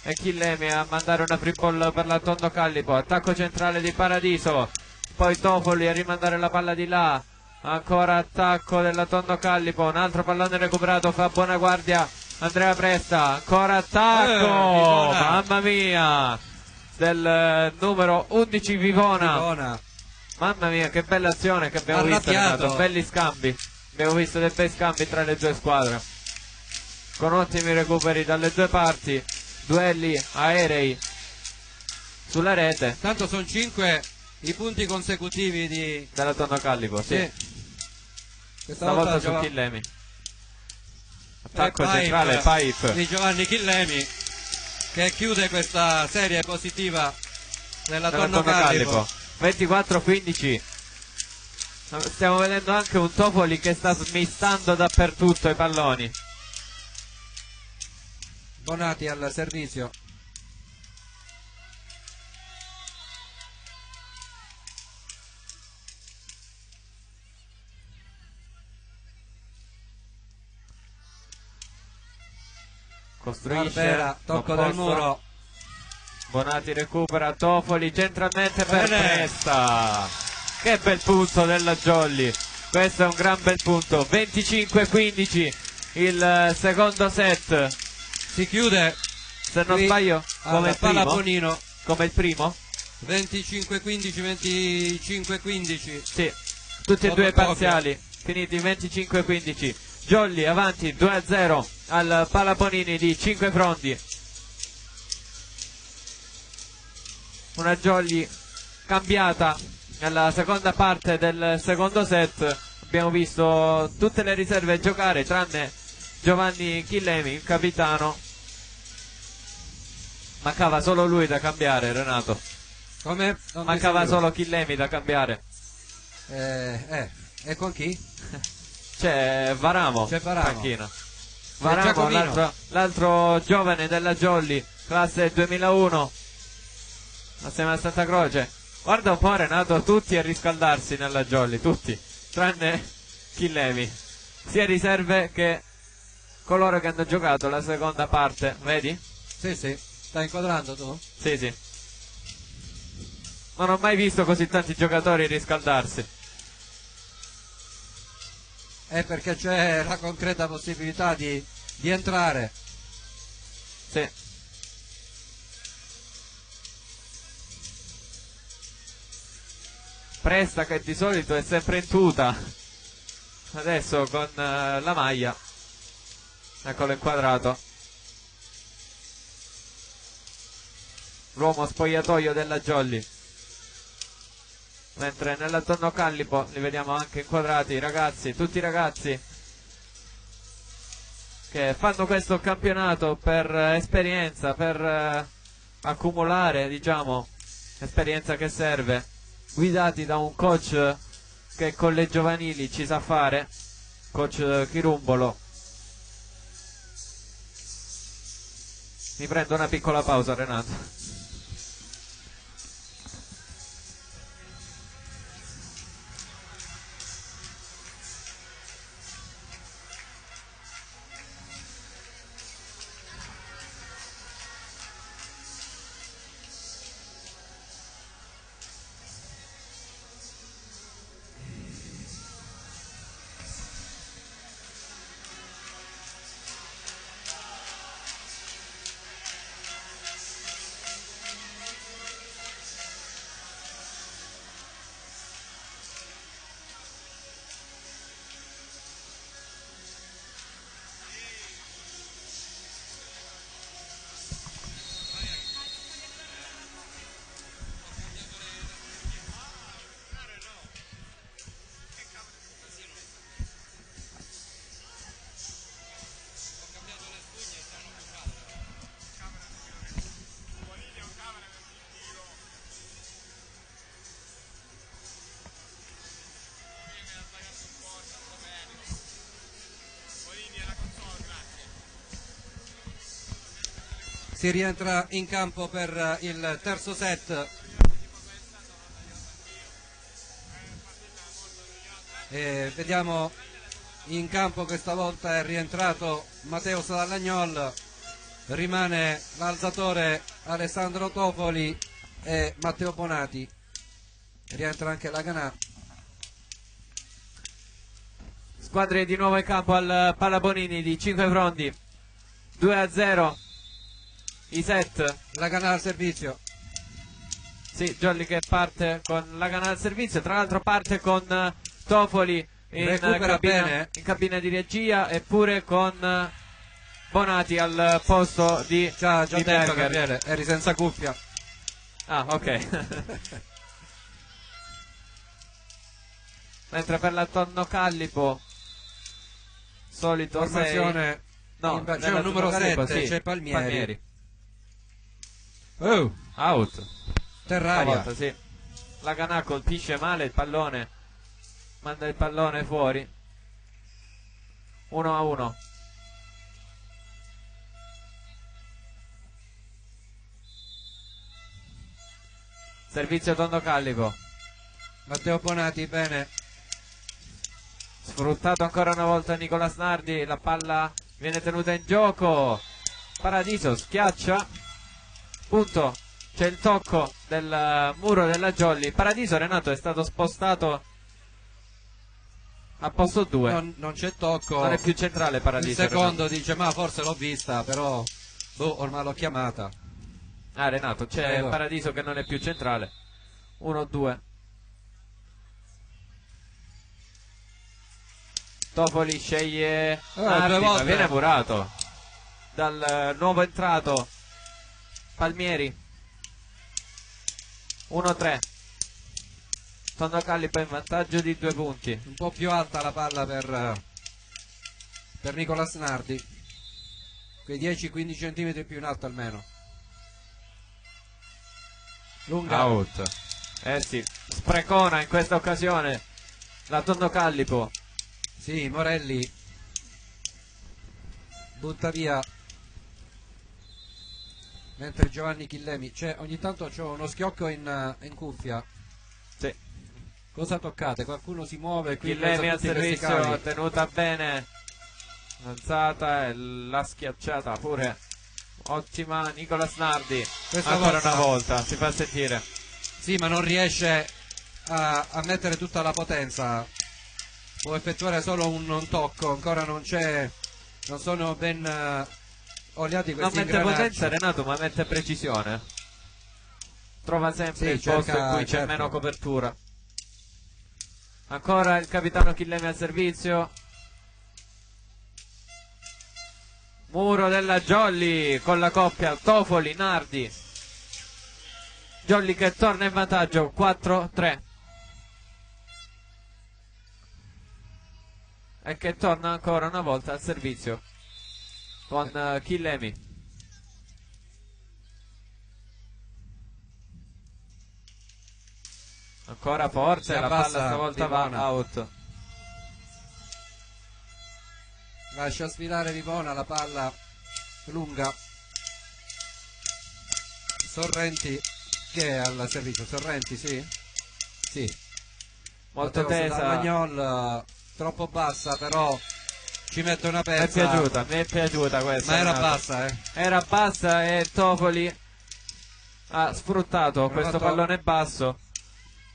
e Chillemi a mandare una free ball per la Tondo Callipo. Attacco centrale di Paradiso, poi Tofoli a rimandare la palla di là. Ancora attacco della Tondo Callipo, un altro pallone recuperato, fa Buona Guardia Andrea Presta, ancora attacco, mamma mia, del numero 11 Vivona. Mamma mia, che bella azione che abbiamo visto, Renato. Belli scambi, abbiamo visto dei bei scambi tra le due squadre, con ottimi recuperi dalle due parti, duelli aerei sulla rete. Tanto sono 5 i punti consecutivi della Tondo Callipo, sì. Questa volta su Chillemi. Attacco centrale, pipe di Giovanni Chillemi, che chiude questa serie positiva della Tondo Callipo. 24-15. Stiamo vedendo anche un Tofoli che sta smistando dappertutto i palloni. Bonati al servizio. Costruisce Barbera, tocco del muro. Bonati recupera, Tofoli centralmente per Presta. Che bel punto della Jolly, questo è un gran bel punto. 25-15 il secondo set, si chiude, se non sbaglio, come il primo. Come il primo? 25-15, 25-15. Sì, tutti e due i parziali finiti 25-15. Jolly avanti 2-0 al Palaponini di 5 fronti. Una Jolly cambiata nella seconda parte del secondo set. Abbiamo visto tutte le riserve giocare tranne Giovanni Chillemi, il capitano. Mancava solo lui da cambiare, Renato. Come? Mancava solo Chillemi da cambiare. E con chi? C'è Varamo. Panchina. Varamo, l'altro giovane della Jolly, classe 2001, assieme a Santa Croce. Guarda un po', Renato, tutti a riscaldarsi nella Jolly, tutti, tranne Chillemi, sia riserve che coloro che hanno giocato la seconda parte, vedi? Sì, stai inquadrando tu? Sì. Non ho mai visto così tanti giocatori riscaldarsi. è perché c'è la concreta possibilità di entrare. Sì. Presta, che di solito è sempre in tuta, adesso con la maglia, eccolo inquadrato, l'uomo spogliatoio della Jolly, mentre nell'attorno callipo li vediamo anche inquadrati i ragazzi, tutti i ragazzi che fanno questo campionato per esperienza, per accumulare, diciamo, esperienza che serve, guidati da un coach che con le giovanili ci sa fare, coach Chirumbolo. Mi prendo una piccola pausa, Renato. Si rientra in campo per il terzo set e vediamo in campo questa volta è rientrato Matteo Salagnol, rimane l'alzatore Alessandro Tofoli e Matteo Bonati, rientra anche la Ganà. Squadre di nuovo in campo al Palabonini di 5 frondi, 2-0 i set. La Ganà al servizio. Sì, Jolly che parte con la Ganà al servizio, tra l'altro parte con Tofoli in cabina di regia e pure con Bonati al posto di già di detto, Berger. Gabriele, eri senza cuffia. Ah, ok. Mentre per l'attorno callipo solito Formazione, no, c'è un numero 7, sì, c'è Palmieri. Oh, out. Terraria. Volta, sì. La Ganà colpisce male il pallone, manda il pallone fuori. 1-1. Servizio tondo callipo. Matteo Bonati, bene. Sfruttato ancora una volta Nicola Snardi, la palla viene tenuta in gioco. Paradiso schiaccia. Punto. C'è il tocco del muro della Jolly. Paradiso, Renato, è stato spostato a posto 2. Non c'è tocco. Non è più centrale Paradiso. Il secondo Renato dice ma forse l'ho vista, però ormai l'ho chiamata. Ah, Renato, c'è Prego. Paradiso che non è più centrale. 1-2. Tofoli sceglie Nardi, due ma volte. viene murato dal nuovo entrato Palmieri. 1-3. Tondo Callipo in vantaggio di 2 punti. Un po' più alta la palla per Nicola Snardi, quei 10-15 cm più in alto almeno. Lunga. Out. Eh sì, sprecona in questa occasione la Tondo Callipo. Sì, Morelli butta via, mentre Giovanni Chillemi, ogni tanto c'ho uno schiocco in cuffia. Sì. Cosa toccate? Qualcuno si muove qui? Chillemi al tutti questi servizio, cavi. tenuta bene, alzata e la schiacciata pure ottima Nicola Snardi. Questa Ancora volta- una volta si fa sentire. Sì, ma non riesce a mettere tutta la potenza. può effettuare solo un tocco, ancora non sono ben oliati Non questi mette ingranaggi. potenza Renato, ma mette precisione. Trova sempre Sì, il posto in cui c'è certo. meno copertura. Ancora il capitano Chillemi al servizio. Muro della Jolly con la coppia Tofoli Nardi. Jolly che torna in vantaggio 4-3 e che torna ancora una volta al servizio con Chillemi. Ancora forte, la palla stavolta va out. Lascia sfilare Vivona, la palla lunga. Sorrenti che è al servizio. Sorrenti, sì? Sì. Molto tesa. Dall'Agnol, troppo bassa, però ci mette una pezza. Mi è piaciuta questa. Ma era Renato. bassa, eh? Era bassa e Tofoli ha sfruttato questo pallone basso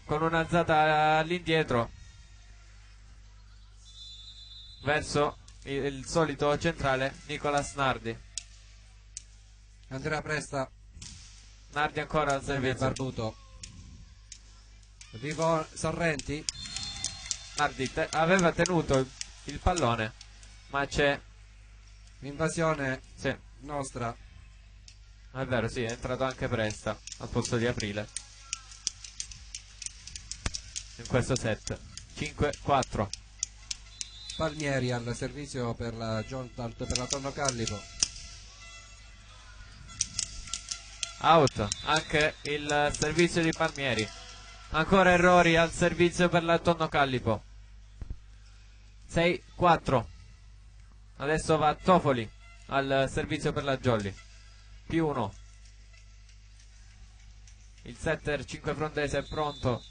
con un'alzata all'indietro verso il solito centrale Nicolas Nardi. Andrea Presta. Nardi ancora al servizio. Barbuto. Sorrenti. Nardi aveva tenuto il pallone, ma c'è Invasione sì, nostra. è vero, sì, è entrato anche Presta al posto di Aprile in questo set. 5-4. Palmieri al servizio per la Tonno Callipo. Out anche il servizio di Palmieri. Ancora errori al servizio per la Tonno Callipo. 6-4. Adesso va Tofoli al servizio per la Jolly. Più 1. Il setter 5 frontese è pronto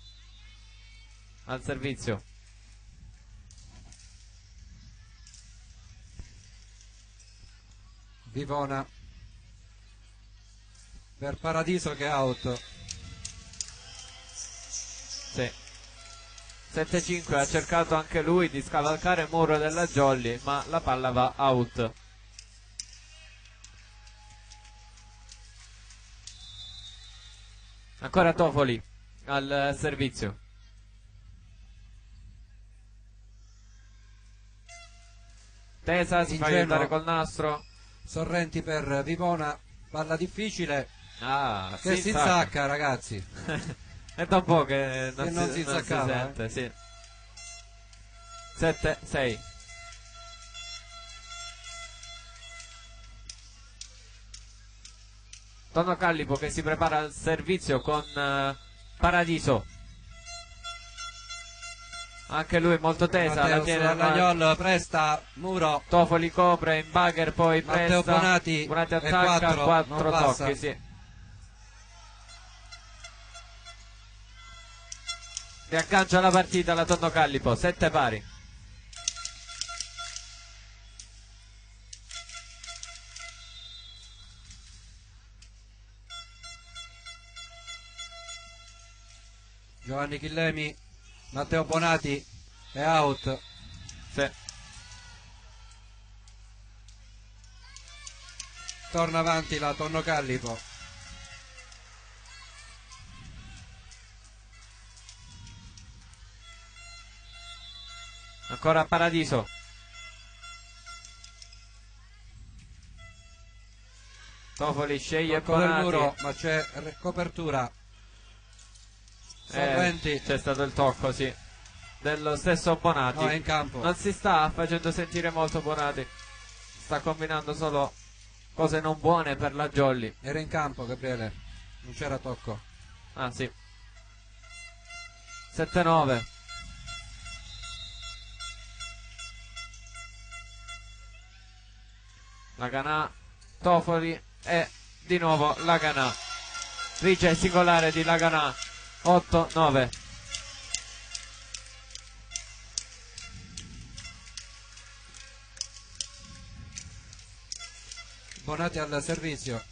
al servizio. Vivona per Paradiso che è out. Sì. 7-5, ha cercato anche lui di scavalcare il muro della Jolly, ma la palla va out. Ancora Tofoli al servizio. Tesa, si fa aiutare col nastro. Sorrenti per Vivona, palla difficile Ah, che si insacca, ragazzi. È da un po' che non si insaccava, sente, sì. 7-6. Tonno Callipo che si prepara al servizio con Paradiso. Anche lui molto tesa, la tiene Lagnol, Presta, Muro. Tofoli copre, in bagger poi Matteo Presta. Bonati attacca, 4 tocchi, sì. Riaggancia la partita la Tonno Callipo, 7 pari. Giovanni Chillemi, Matteo Bonati è out. Sì. Torna avanti la Tonno Callipo. Ancora Paradiso. Tofoli sceglie Bonati. Bonati. Muro, ma c'è copertura. Sorrenti. C'è stato il tocco, sì, dello stesso Bonati. No, è in campo. Non si sta facendo sentire molto Bonati. Sta combinando solo cose non buone per la Jolly. Era in campo, Gabriele. Non c'era tocco. Ah, sì. 7-9. Laganà, Tofoli e di nuovo Laganà. Trice singolare di Laganà. 8-9. Bonati al servizio.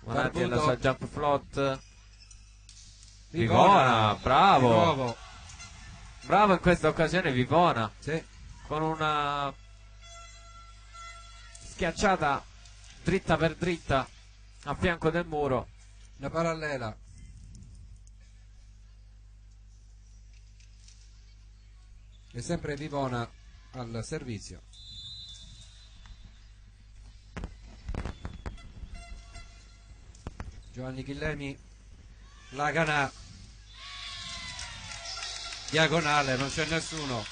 Monati e la sua jump float. Vivona, bravo. di nuovo. Bravo in questa occasione Vivona. Sì. Con una schiacciata dritta per dritta a fianco del muro. Una parallela. E sempre Vivona al servizio. Giovanni Chillemi, Lagana, diagonale, non c'è nessuno.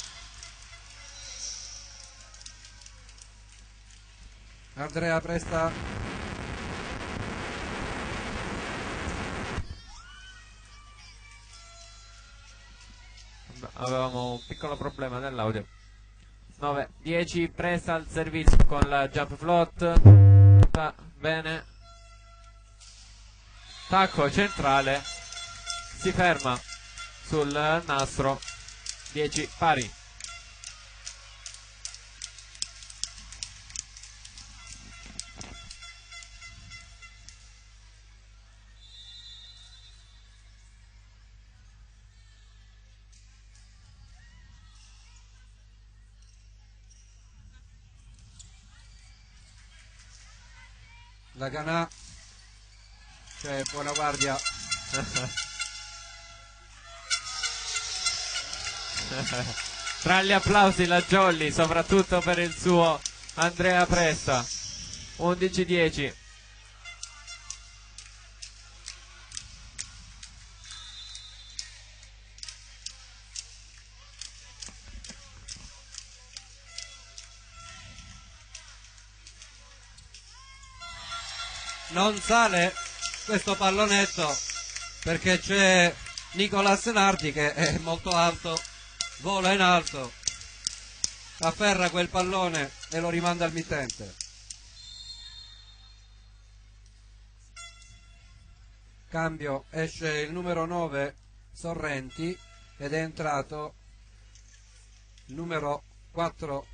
Andrea Presta, avevamo un piccolo problema nell'audio. 9-10, Presta al servizio con la jump float. Bene, tacco centrale, si ferma sul nastro. 10 pari. Lagana, c'è buona guardia. Tra gli applausi la Jolly, soprattutto per il suo Andrea Presta. 11-10. Non sale questo pallonetto perché c'è Nicolas Nardi che è molto alto, vola in alto, afferra quel pallone e lo rimanda al mittente. Cambio, esce il numero 9 Sorrenti ed è entrato il numero 4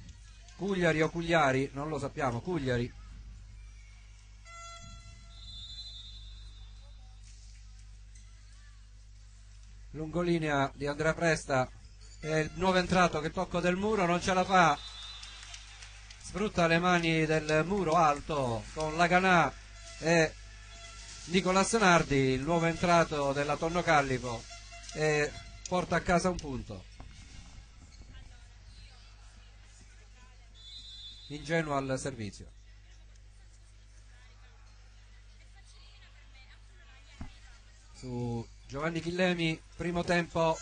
Cugliari o Cugliari, non lo sappiamo, Cugliari. Lungolinea di Andrea Presta, è il nuovo entrato che tocco del muro, non ce la fa, sfrutta le mani del muro alto con Laganà e Nicolas Nardi, il nuovo entrato della Tonno Callipo, e porta a casa un punto. Ingenuo al servizio. Su Giovanni Chillemi, primo tempo,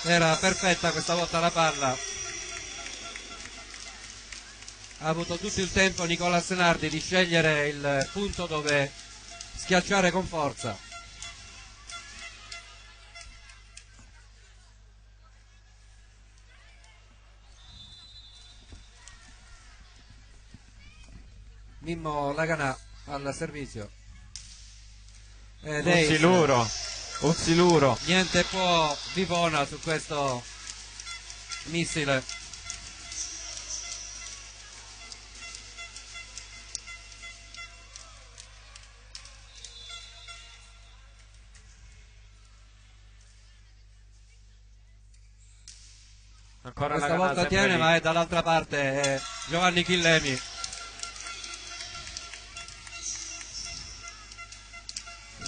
era perfetta questa volta la palla, ha avuto tutto il tempo Nicolas Nardi di scegliere il punto dove schiacciare con forza. Mimmo Laganà al servizio. Un siluro. Niente può Vivona su questo missile. Ancora Questa volta tiene, ma è dall'altra parte, è Giovanni Chillemi.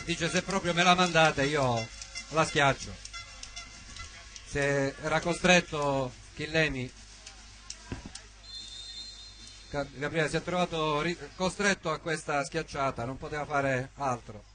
Dice: se proprio me la mandate io la schiaccio. Se era costretto Chillemi, Gabriele si è trovato costretto a questa schiacciata, non poteva fare altro.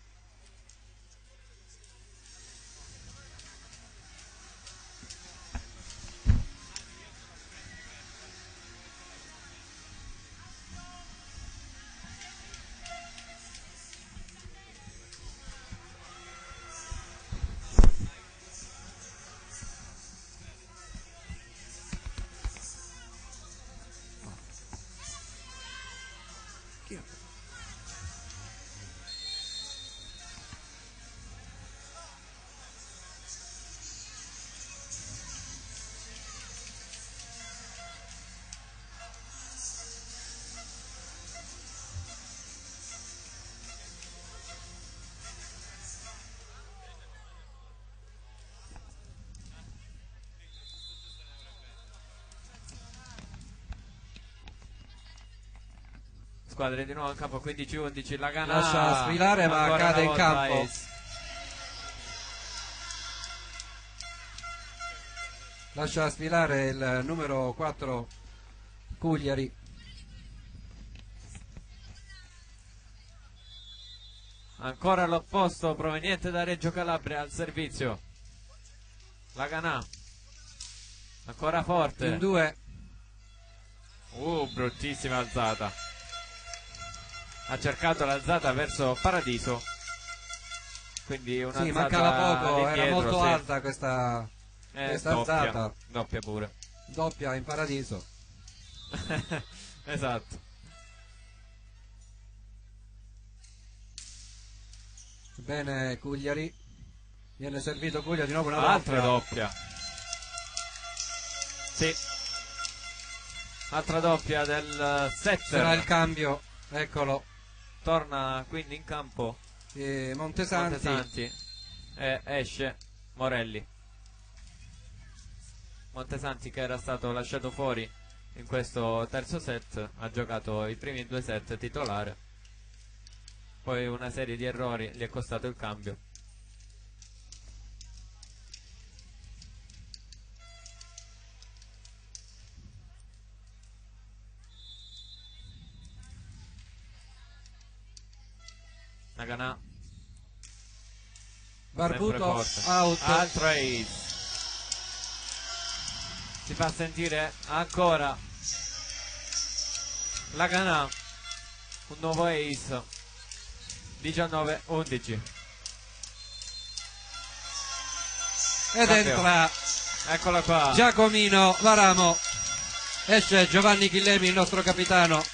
squadre di nuovo in campo, 15-11, la Gana lascia sfilare ma ancora cade una in volta campo. Ace. Lascia sfilare il numero 4 Cugliari. Ancora l'opposto proveniente da Reggio Calabria al servizio, la Gana ancora forte In 2. bruttissima alzata, ha cercato l'alzata verso Paradiso, quindi un'alzata Sì, mancava poco, era all'indietro, molto sì. alta questa alzata. Doppia pure. Doppia in Paradiso. Esatto. Bene Cugliari. Viene servito Cugliari di nuovo una Altra doppia. doppia. Sì. Altra doppia del setter. Sarà il cambio, eccolo. Torna quindi in campo Montesanti. e esce Morelli. Montesanti, che era stato lasciato fuori in questo terzo set, ha giocato i primi 2 set titolare, poi una serie di errori gli è costato il cambio. Nagana, Barbuto sempre forte. out. Altro ace, si fa sentire ancora la Gana, un nuovo ace, 19-11. Ed Cambio. entra Eccola qua. Giacomino Varamo. Esce Giovanni Chillemi, il nostro capitano.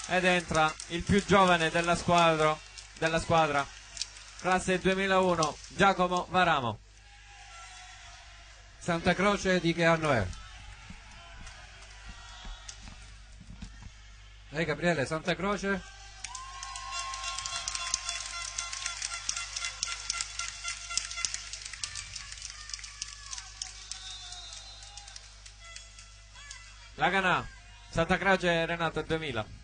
Ed entra il più giovane della squadra, classe 2001, Giacomo Varamo. Santa Croce di che anno è? Gabriele, Santa Croce? La Gana, Santa Croce Renato è 2000.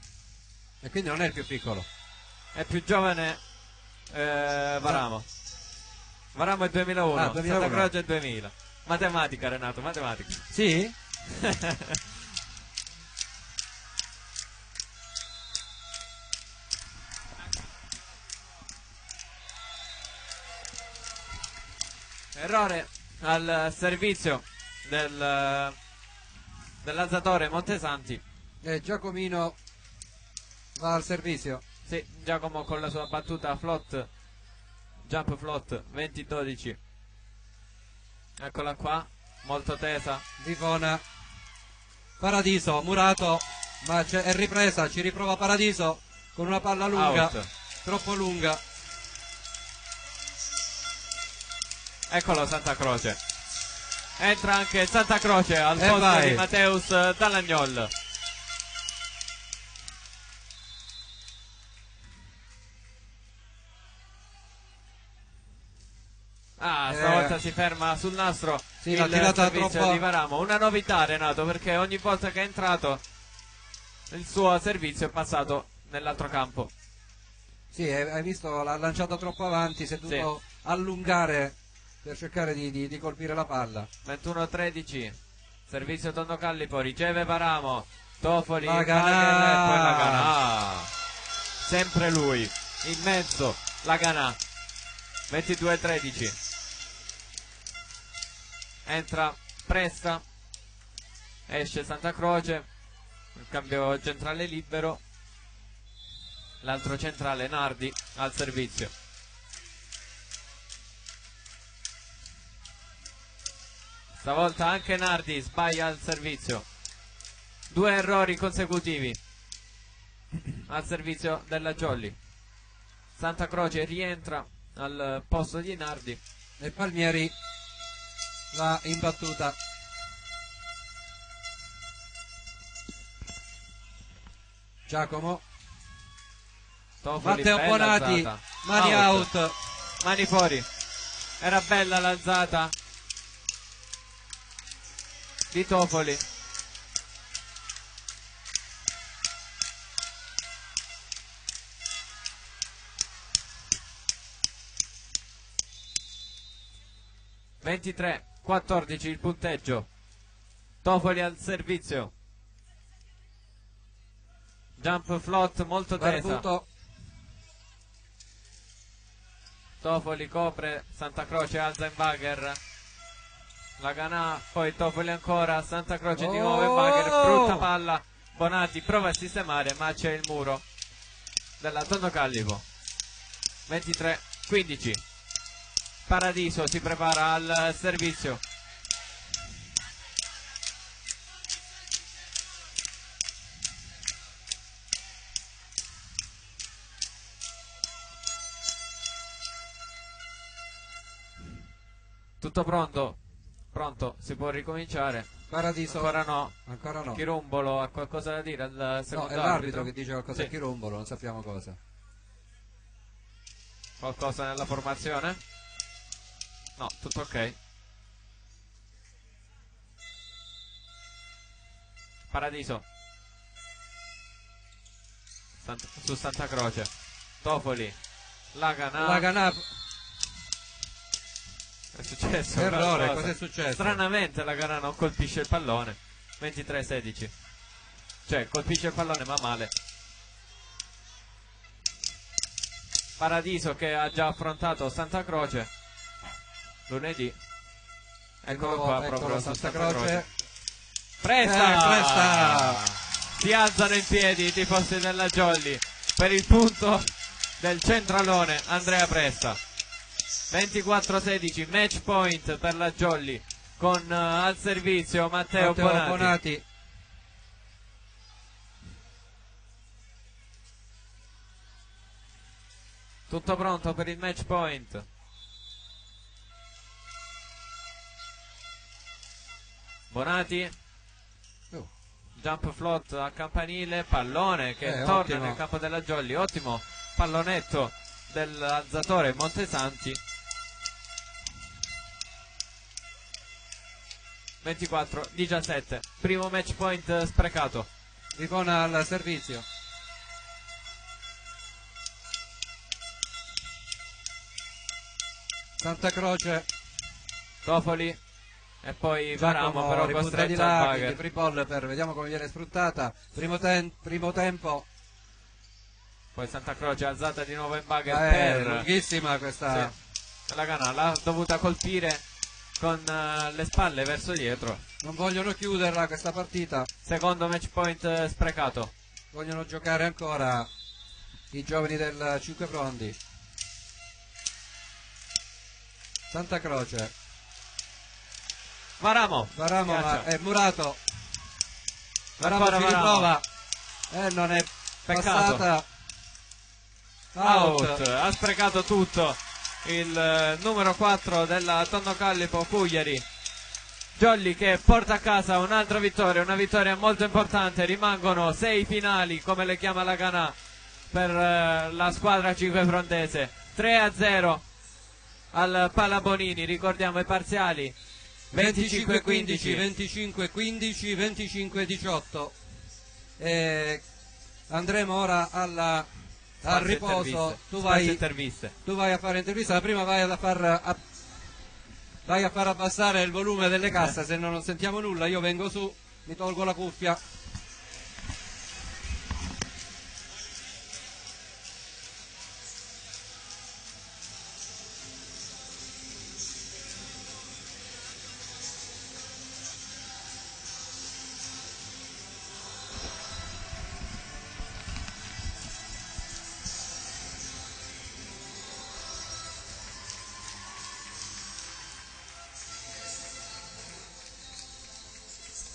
E quindi non è il più piccolo. È più giovane Varamo. Varamo è 2001, Ah, 2001. Santa Croce è 2000. Matematica Renato, matematica. Sì? Errore al servizio dell'alzatore Montesanti. E Giacomino va al servizio. Sì, Giacomo con la sua battuta float, jump float 20-12. Eccola qua, molto tesa. Vivona. Paradiso, Murato. Ma è ripresa, ci riprova Paradiso con una palla lunga. Out. Troppo lunga. Eccolo Santa Croce. Entra anche Santa Croce al E posto vai. di Mateus Dalagnol. Stavolta si ferma sul nastro. Sì, l'ha il tirata servizio troppo. di Varamo. Una novità Renato, perché ogni volta che è entrato il suo servizio è passato nell'altro campo. Sì, hai visto, l'ha lanciata troppo avanti, si è dovuto allungare per cercare di colpire la palla. 21-13. Servizio Tonno Callipo, riceve Varamo. Tofoli, La Gana. Wagner e poi la Gana. Sempre lui, in mezzo, la Gana. 22-13. Entra Presta, esce Santa Croce, il cambio centrale libero, l'altro centrale Nardi al servizio. Stavolta anche Nardi sbaglia al servizio. 2 errori consecutivi al servizio della Jolly. Santa Croce rientra al posto di Nardi. E Palmieri va in battuta. Giacomo. Tofoli, Matteo bella Bonati, alzata. mani out. Mani fuori. Era bella l'alzata di Tofoli. 23-14 il punteggio. Toffoli al servizio. Jump float molto tesa. Barbuto. Toffoli copre, Santa Croce alza in bagger. La Ganà, poi Toffoli ancora, Santa Croce di nuovo in bagger, brutta palla. Bonatti prova a sistemare, ma c'è il muro della Tondo Callipo. 23-15. Paradiso si prepara al servizio. Tutto pronto? Pronto, si può ricominciare. Paradiso. Ancora no. Ancora no. Chirumbolo ha qualcosa da dire al secondo No, è l'arbitro che dice qualcosa sì. a Chirumbolo, non sappiamo cosa. Qualcosa nella formazione? No, tutto ok. Paradiso. Su Santa Croce. Toffoli. La Ganà. È successo Errore, cos'è successo? Stranamente la Ganà non colpisce il pallone. 23-16. Cioè, colpisce il pallone ma male. Paradiso che ha già affrontato Santa Croce lunedì. Eccolo qua, proprio Santa Croce. Presta! Si alzano in piedi i tifosi della Jolly per il punto del centralone Andrea Presta. 24-16, match point per la Jolly con al servizio Matteo Bonati. Tutto pronto per il match point. Bonati. Jump float a campanile, pallone che torna ottimo. nel campo della Jolly. Ottimo pallonetto dell'alzatore Montesanti. 24-17, primo match point sprecato. Icona al servizio. Santa Croce. Toffoli e poi Varamo però ripunta di costretto al là, bagger. quindi free ball vediamo come viene sfruttata. Primo tempo. Poi Santa Croce alzata di nuovo in bagger per lunghissima questa. Sì. La Ganà l'ha dovuta colpire con le spalle verso dietro. Non vogliono chiuderla questa partita. Secondo match point sprecato. Vogliono giocare ancora i giovani del 5 pronti. Santa Croce. Varamo ma è Murato. Varamo Ancora ci Varamo. riprova. Non è Peccato. passata. Out. Ha sprecato tutto il numero 4 della Tondo Callipo Cugliari. Jolly che porta a casa un'altra vittoria, una vittoria molto importante. Rimangono 6 finali, come le chiama la Ganà, per la squadra 5 frontese. 3-0 al Palabonini, ricordiamo i parziali. 25-15, 25-15, 25-18. Andremo ora al riposo. Tu vai a fare intervista. Prima vai a far abbassare il volume delle casse, se no non sentiamo nulla. Io vengo su, mi tolgo la cuffia.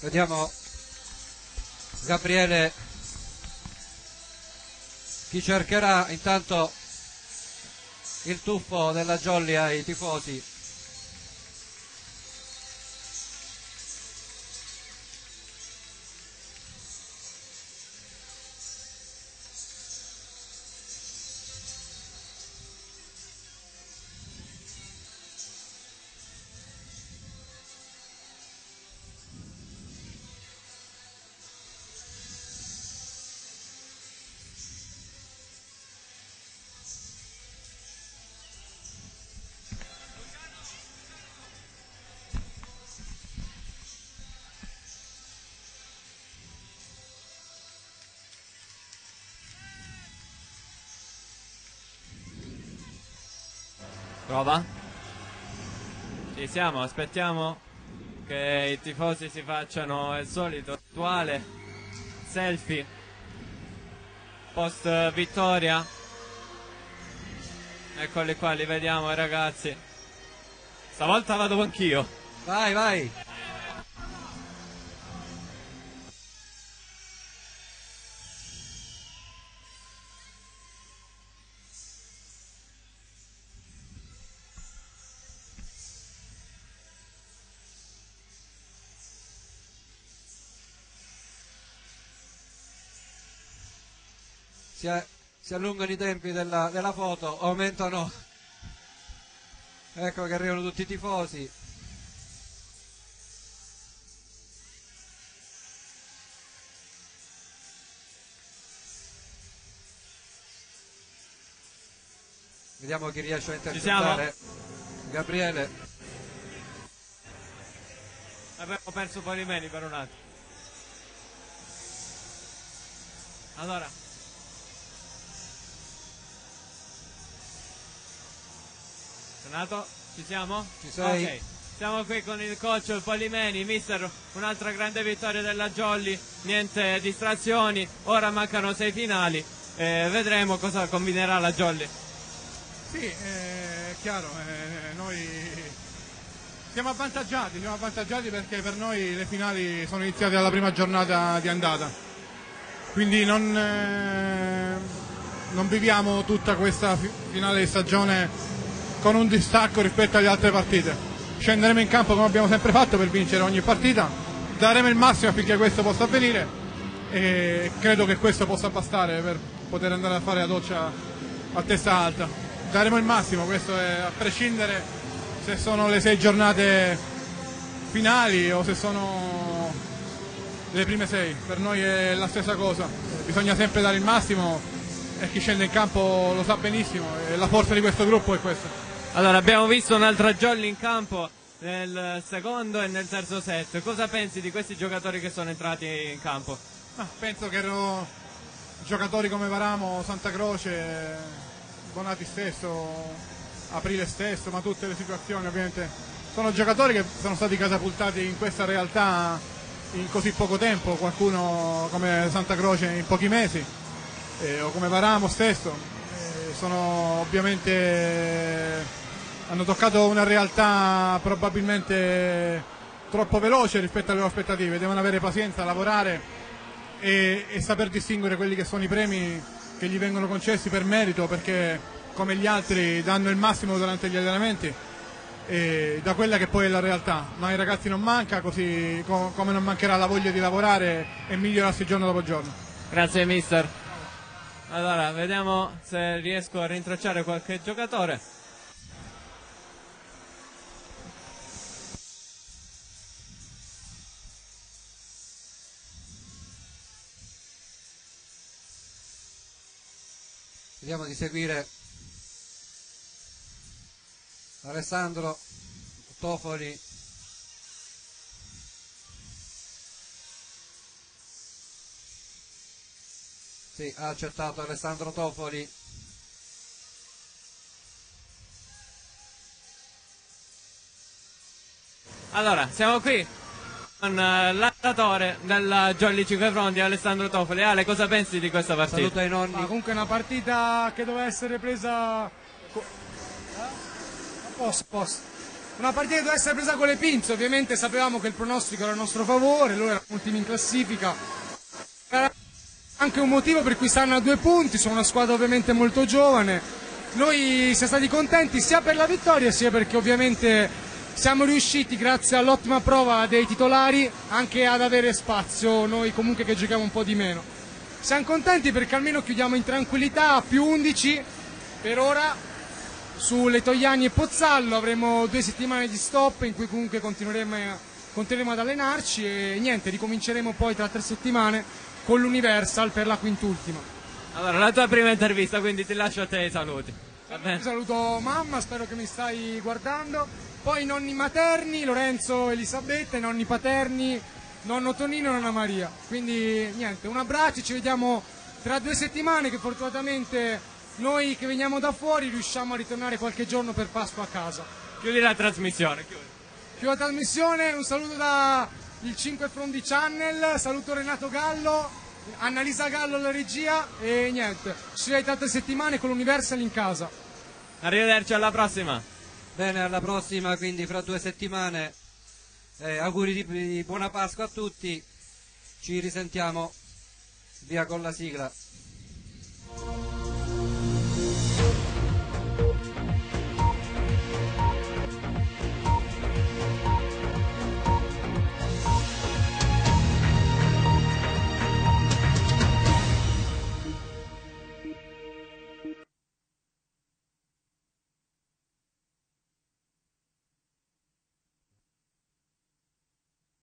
Vediamo Gabriele chi cercherà. Intanto il tuffo della Jolly ai tifosi. Prova. Ci siamo, aspettiamo che i tifosi si facciano il solito rituale selfie post vittoria. Eccoli qua, li vediamo i ragazzi. Stavolta vado anch'io. Vai, vai. Si allungano i tempi della foto, aumentano. Ecco che arrivano tutti i tifosi. Vediamo chi riesce a intercettare. Gabriele. Abbiamo perso Polimeni per un attimo. Allora. Renato, ci siamo? Ci sei? Ok, siamo qui con il coach Polimeni, mister, un'altra grande vittoria della Jolly, niente distrazioni, ora mancano 6 finali, vedremo cosa combinerà la Jolly. Sì, è chiaro, noi siamo avvantaggiati perché per noi le finali sono iniziate dalla prima giornata di andata, quindi non viviamo tutta questa finale di stagione con un distacco rispetto alle altre partite. Scenderemo in campo come abbiamo sempre fatto per vincere ogni partita, daremo il massimo affinché questo possa avvenire e credo che questo possa bastare per poter andare a fare la doccia a testa alta. Daremo il massimo, questo è a prescindere se sono le 6 giornate finali o se sono le prime 6, per noi è la stessa cosa, bisogna sempre dare il massimo e chi scende in campo lo sa benissimo e la forza di questo gruppo è questa. Allora, abbiamo visto un'altra Jolly in campo nel secondo e nel terzo set. Cosa pensi di questi giocatori che sono entrati in campo? Penso che erano giocatori come Varamo, Santa Croce, Bonati stesso, Aprile stesso, ma tutte le situazioni ovviamente sono giocatori che sono stati catapultati in questa realtà in così poco tempo, qualcuno come Santa Croce in pochi mesi, o come Varamo stesso, sono ovviamente hanno toccato una realtà probabilmente troppo veloce rispetto alle loro aspettative, devono avere pazienza, lavorare e saper distinguere quelli che sono i premi che gli vengono concessi per merito, perché come gli altri danno il massimo durante gli allenamenti, e da quella che poi è la realtà, ma ai ragazzi non manca, così come non mancherà la voglia di lavorare e migliorarsi giorno dopo giorno. Grazie mister. Allora, vediamo se riesco a rintracciare qualche giocatore. Vediamo di seguire Alessandro Tofoli. Sì, ha accettato Alessandro Tofoli. Allora, siamo qui con l'allenatore della Jolly 5 Fronti, Alessandro Tofoli. Ale, cosa pensi di questa partita? Saluta i nonni. Ma comunque è una partita che doveva essere presa una partita che doveva essere presa con le pinze, ovviamente sapevamo che il pronostico era a nostro favore, loro erano ultimi in classifica, era anche un motivo per cui stanno a 2 punti, sono una squadra ovviamente molto giovane, noi siamo stati contenti sia per la vittoria sia perché ovviamente siamo riusciti grazie all'ottima prova dei titolari anche ad avere spazio, noi comunque che giochiamo un po' di meno. Siamo contenti perché almeno chiudiamo in tranquillità, più 11 per ora su Letoiani e Pozzallo, avremo 2 settimane di stop in cui comunque continueremo ad allenarci e niente, ricominceremo poi tra 3 settimane con l'Universal per la quintultima. Allora, la tua prima intervista, quindi ti lascio a te i saluti. Va bene? Saluto mamma, spero che mi stai guardando, poi i nonni materni, Lorenzo e Elisabetta, i nonni paterni, nonno Tonino e nonna Maria. Quindi niente, un abbraccio, ci vediamo tra 2 settimane che fortunatamente noi che veniamo da fuori riusciamo a ritornare qualche giorno per Pasqua a casa. Chiudi la trasmissione. Chiudo la trasmissione, un saluto da il 5 Frondi Channel, saluto Renato Gallo, Annalisa Gallo alla regia e niente, ci vediamo tante settimane con l'Universal in casa. Arrivederci, alla prossima. Bene, alla prossima, quindi fra 2 settimane. Auguri di buona Pasqua a tutti. Ci risentiamo. Via con la sigla.